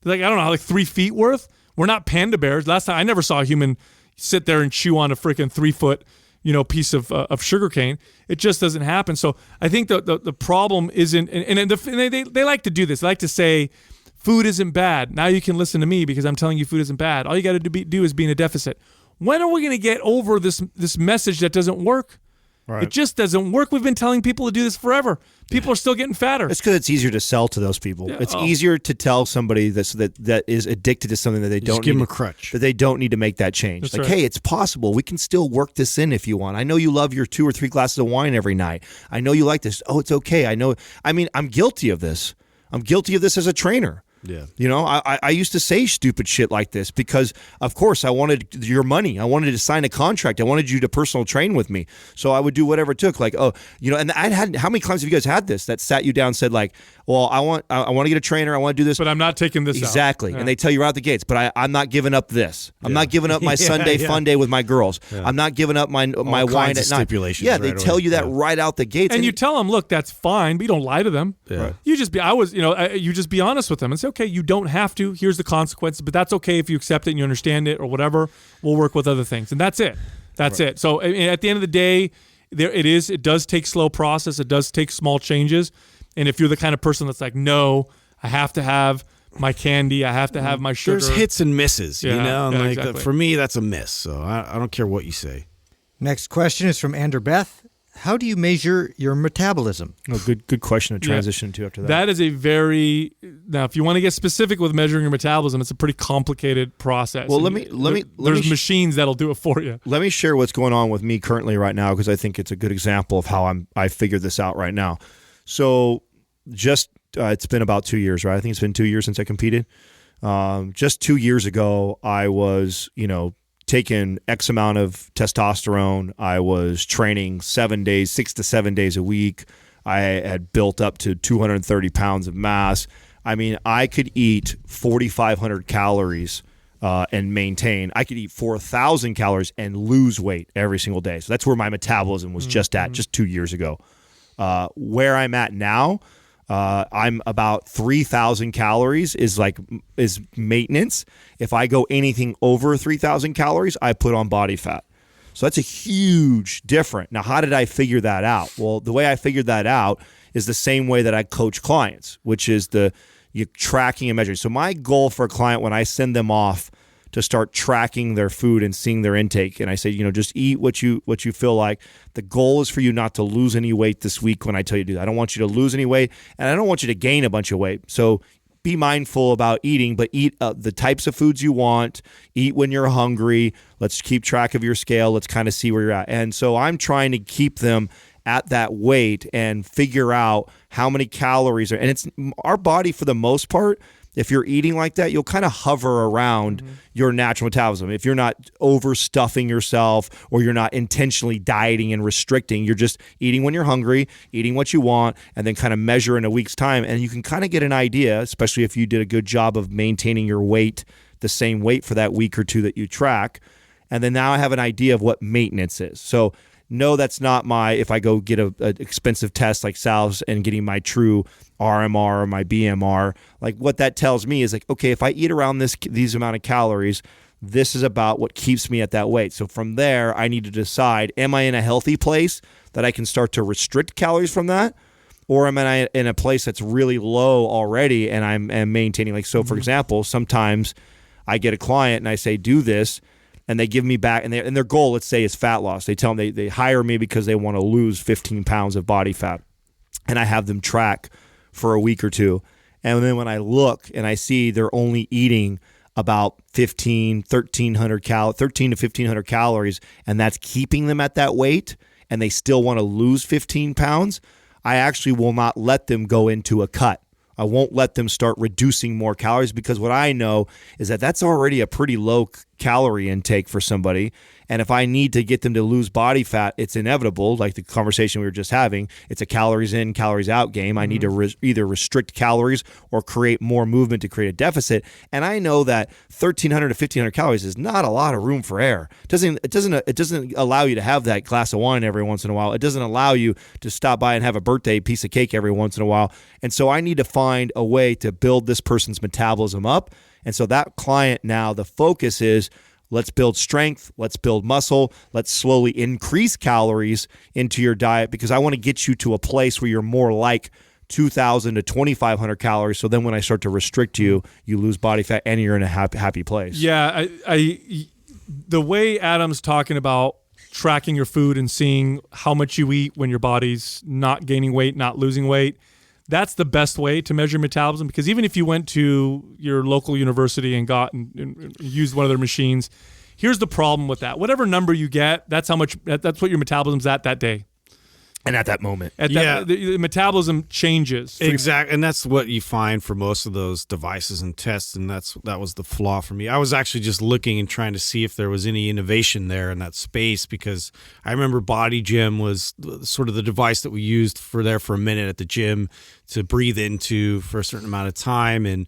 Like, I don't know, like 3 feet worth. We're not panda bears. Last time I never saw a human sit there and chew on a freaking 3-foot piece of sugar cane. It just doesn't happen. So I think the problem isn't, and they like to do this. They like to say food isn't bad. Now you can listen to me because I'm telling you food isn't bad. All you got to do is be in a deficit. When are we going to get over this message that doesn't work? Right. It just doesn't work. We've been telling people to do this forever. People are still getting fatter. It's because it's easier to sell to those people. Yeah. It's easier to tell somebody that is addicted to something that they don't give them a crutch. That they don't need to make that change. That's right. Hey, it's possible. We can still work this in if you want. I know you love your 2 or 3 glasses of wine every night. I know you like this. Oh, it's okay. I know. I mean, I'm guilty of this. I'm guilty of this as a trainer. Yeah. I used to say stupid shit like this because, of course, I wanted your money. I wanted to sign a contract. I wanted you to personal train with me. So I would do whatever it took. Like, and I had, how many clients have you guys had this that sat you down and said like, well, I want to get a trainer. I want to do this. But I'm not taking this exactly. out. Yeah. And they tell you right out the gates, but I'm not giving up this. I'm not giving up my Sunday fun day with my girls. Yeah. I'm not giving up my wine at night. Stipulations. Yeah, they tell you that right out the gates. And you tell them, look, that's fine, but you don't lie to them. Yeah. Right. You just be honest with them and say, okay, you don't have to. Here's the consequences, but that's okay if you accept it and you understand it or whatever. We'll work with other things, and that's it. That's it. So at the end of the day, it does take slow process. It does take small changes. And if you're the kind of person that's like, no, I have to have my candy, I have to have my sugar. There's hits and misses, and exactly. For me, that's a miss. So I don't care what you say. Next question is from Andrew Beth. how do you measure your metabolism? Oh, good question to transition to after that. That is now, if you want to get specific with measuring your metabolism, it's a pretty complicated process. Well, there's machines that'll do it for you. Let me share what's going on with me currently right now, because I think it's a good example of how I figured this out right now. So just it's been about 2 years, right? I think it's been 2 years since I competed. Just 2 years ago, I was, taking X amount of testosterone. I was training 6 to 7 days a week. I had built up to 230 pounds of mass. I mean, I could eat 4,500 calories and maintain. I could eat 4,000 calories and lose weight every single day. So that's where my metabolism was just 2 years ago. Where I'm at now, I'm about 3,000 calories is maintenance. If I go anything over 3,000 calories, I put on body fat. So that's a huge difference. Now, how did I figure that out? Well, the way I figured that out is the same way that I coach clients, which is you're tracking and measuring. So my goal for a client when I send them off to start tracking their food and seeing their intake, and I say, just eat what you feel like. The goal is for you not to lose any weight this week when I tell you to do that. I don't want you to lose any weight, and I don't want you to gain a bunch of weight. So be mindful about eating, but eat the types of foods you want. Eat when you're hungry. Let's keep track of your scale. Let's kind of see where you're at. And so I'm trying to keep them at that weight and figure out how many calories are. And it's our body, for the most part, if you're eating like that, you'll kind of hover around your natural metabolism. If you're not overstuffing yourself or you're not intentionally dieting and restricting, you're just eating when you're hungry, eating what you want, and then kind of measure in a week's time. And you can kind of get an idea, especially if you did a good job of maintaining your weight, the same weight for that week or two that you track. And then now I have an idea of what maintenance is. So no, that's not if I go get an expensive test like Sal's and getting my true RMR or my BMR, like what that tells me is okay, if I eat around these amount of calories, this is about what keeps me at that weight. So from there, I need to decide, am I in a healthy place that I can start to restrict calories from that? Or am I in a place that's really low already and I'm maintaining? So for example, sometimes I get a client and I say, do this, and they give me back, and their goal, let's say, is fat loss. They tell them they hire me because they want to lose 15 pounds of body fat. And I have them track for a week or two. And then when I look and I see they're only eating about 13 to 1,500 calories, and that's keeping them at that weight, and they still want to lose 15 pounds, I actually will not let them go into a cut. I won't let them start reducing more calories, because what I know is that that's already a pretty low calorie intake for somebody. And if I need to get them to lose body fat, it's inevitable, like the conversation we were just having. It's a calories in, calories out game. I need to either restrict calories or create more movement to create a deficit. And I know that 1,300 to 1,500 calories is not a lot of room for error. It doesn't allow you to have that glass of wine every once in a while. It doesn't allow you to stop by and have a birthday piece of cake every once in a while. And so I need to find a way to build this person's metabolism up. And so that client now, the focus is, let's build strength, let's build muscle, let's slowly increase calories into your diet, because I want to get you to a place where you're more like 2,000 to 2,500 calories. So then when I start to restrict you, you lose body fat and you're in a happy place. Yeah, the way Adam's talking about tracking your food and seeing how much you eat when your body's not gaining weight, not losing weight, that's the best way to measure metabolism, because even if you went to your local university and got and used one of their machines, here's the problem with that. Whatever number you get, that's what your metabolism's at that day. And at that moment. The metabolism changes. Exactly. And that's what you find for most of those devices and tests. And that was the flaw for me. I was actually just looking and trying to see if there was any innovation there in that space, because I remember Body Gym was sort of the device that we used for a minute at the gym to breathe into for a certain amount of time. And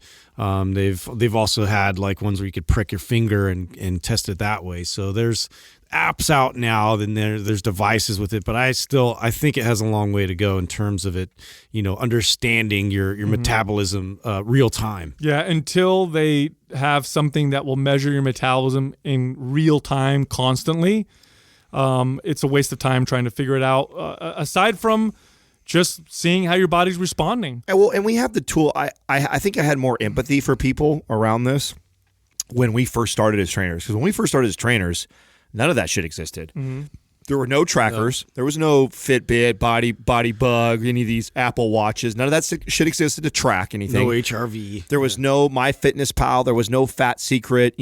they've also had like ones where you could prick your finger and test it that way. So there's apps out now, then there's devices with it, but I think it has a long way to go in terms of it, understanding your metabolism real time. Yeah, until they have something that will measure your metabolism in real time constantly, it's a waste of time trying to figure it out, aside from just seeing how your body's responding. And we have the tool. I think I had more empathy for people around this when we first started as trainers, because when we first started as trainers, none of that shit existed. There were no trackers. There was no Fitbit, Body Bug, any of these Apple Watches. None of that shit existed to track anything. No HRV. There was no MyFitnessPal. There was no Fat Secret.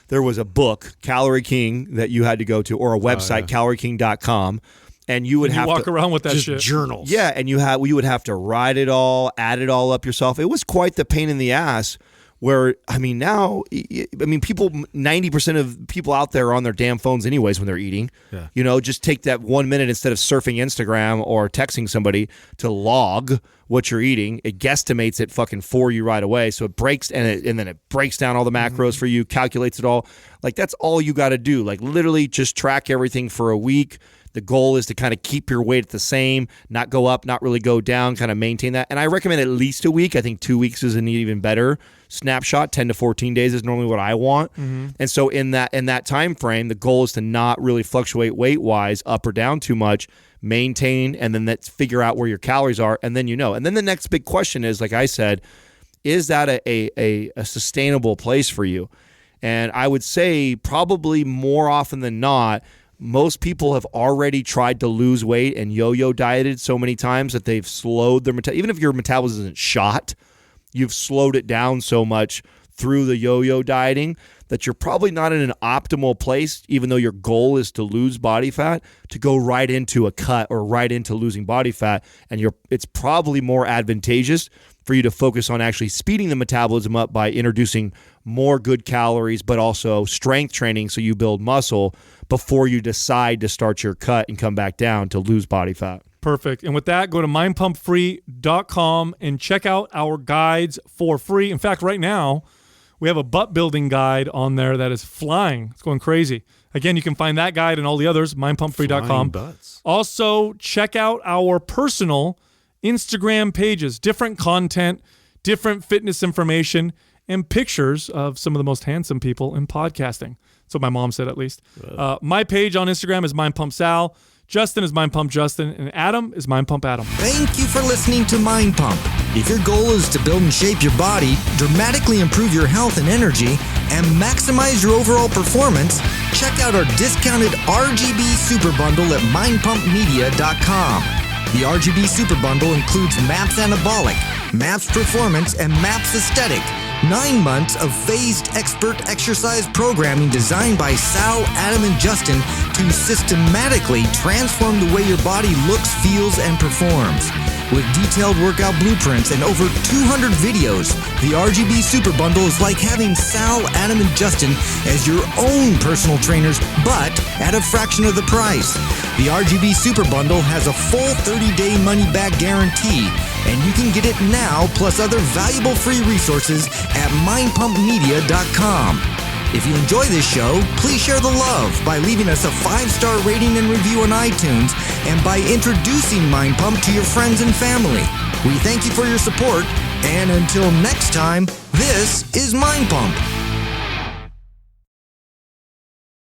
There was a book, Calorie King, that you had to go to, or a website, calorieking.com. And you would have to walk around with that just shit. journals. Yeah, and you would have to write it all, add it all up yourself. It was quite the pain in the ass. Where, now, people, 90% of people out there are on their damn phones anyways when they're eating. Yeah. Just take that 1 minute instead of surfing Instagram or texting somebody to log what you're eating. It guesstimates it fucking for you right away. So it breaks, and then it breaks down all the macros for you, calculates it all. Like, that's all you got to do. Like, literally just track everything for a week. The goal is to kind of keep your weight the same, not go up, not really go down, kind of maintain that. And I recommend at least a week. I think 2 weeks is an even better snapshot. 10 to 14 days is normally what I want. And so in that time frame, the goal is to not really fluctuate weight-wise up or down too much, maintain, and then figure out where your calories are, and then And then the next big question is, like I said, is that a sustainable place for you? And I would say probably more often than not, most people have already tried to lose weight and yo-yo dieted so many times that they've slowed their even if your metabolism isn't shot, you've slowed it down so much through the yo-yo dieting that you're probably not in an optimal place, even though your goal is to lose body fat, to go right into a cut or right into losing body fat. And it's probably more advantageous for you to focus on actually speeding the metabolism up by introducing more good calories, but also strength training so you build muscle before you decide to start your cut and come back down to lose body fat. Perfect. And with that, go to mindpumpfree.com and check out our guides for free. In fact, right now, we have a butt building guide on there that is flying. It's going crazy. Again, you can find that guide and all the others, mindpumpfree.com. Also, check out our personal Instagram pages, different content, different fitness information, and pictures of some of the most handsome people in podcasting. So my mom said, at least. My page on Instagram is mindpumpsal. Justin is mindpumpjustin, and Adam is mindpumpadam. Thank you for listening to Mind Pump. If your goal is to build and shape your body, dramatically improve your health and energy, and maximize your overall performance, check out our discounted RGB Super Bundle at mindpumpmedia.com. The RGB Super Bundle includes MAPS Anabolic, MAPS Performance, and MAPS Aesthetic. 9 months of phased expert exercise programming designed by Sal, Adam, and Justin to systematically transform the way your body looks, feels, and performs. With detailed workout blueprints and over 200 videos, the RGB Super Bundle is like having Sal, Adam, and Justin as your own personal trainers, but at a fraction of the price. The RGB Super Bundle has a full 30-day money-back guarantee, and you can get it now plus other valuable free resources at mindpumpmedia.com. If you enjoy this show, please share the love by leaving us a 5-star rating and review on iTunes and by introducing Mind Pump to your friends and family. We thank you for your support, and until next time, this is Mind Pump.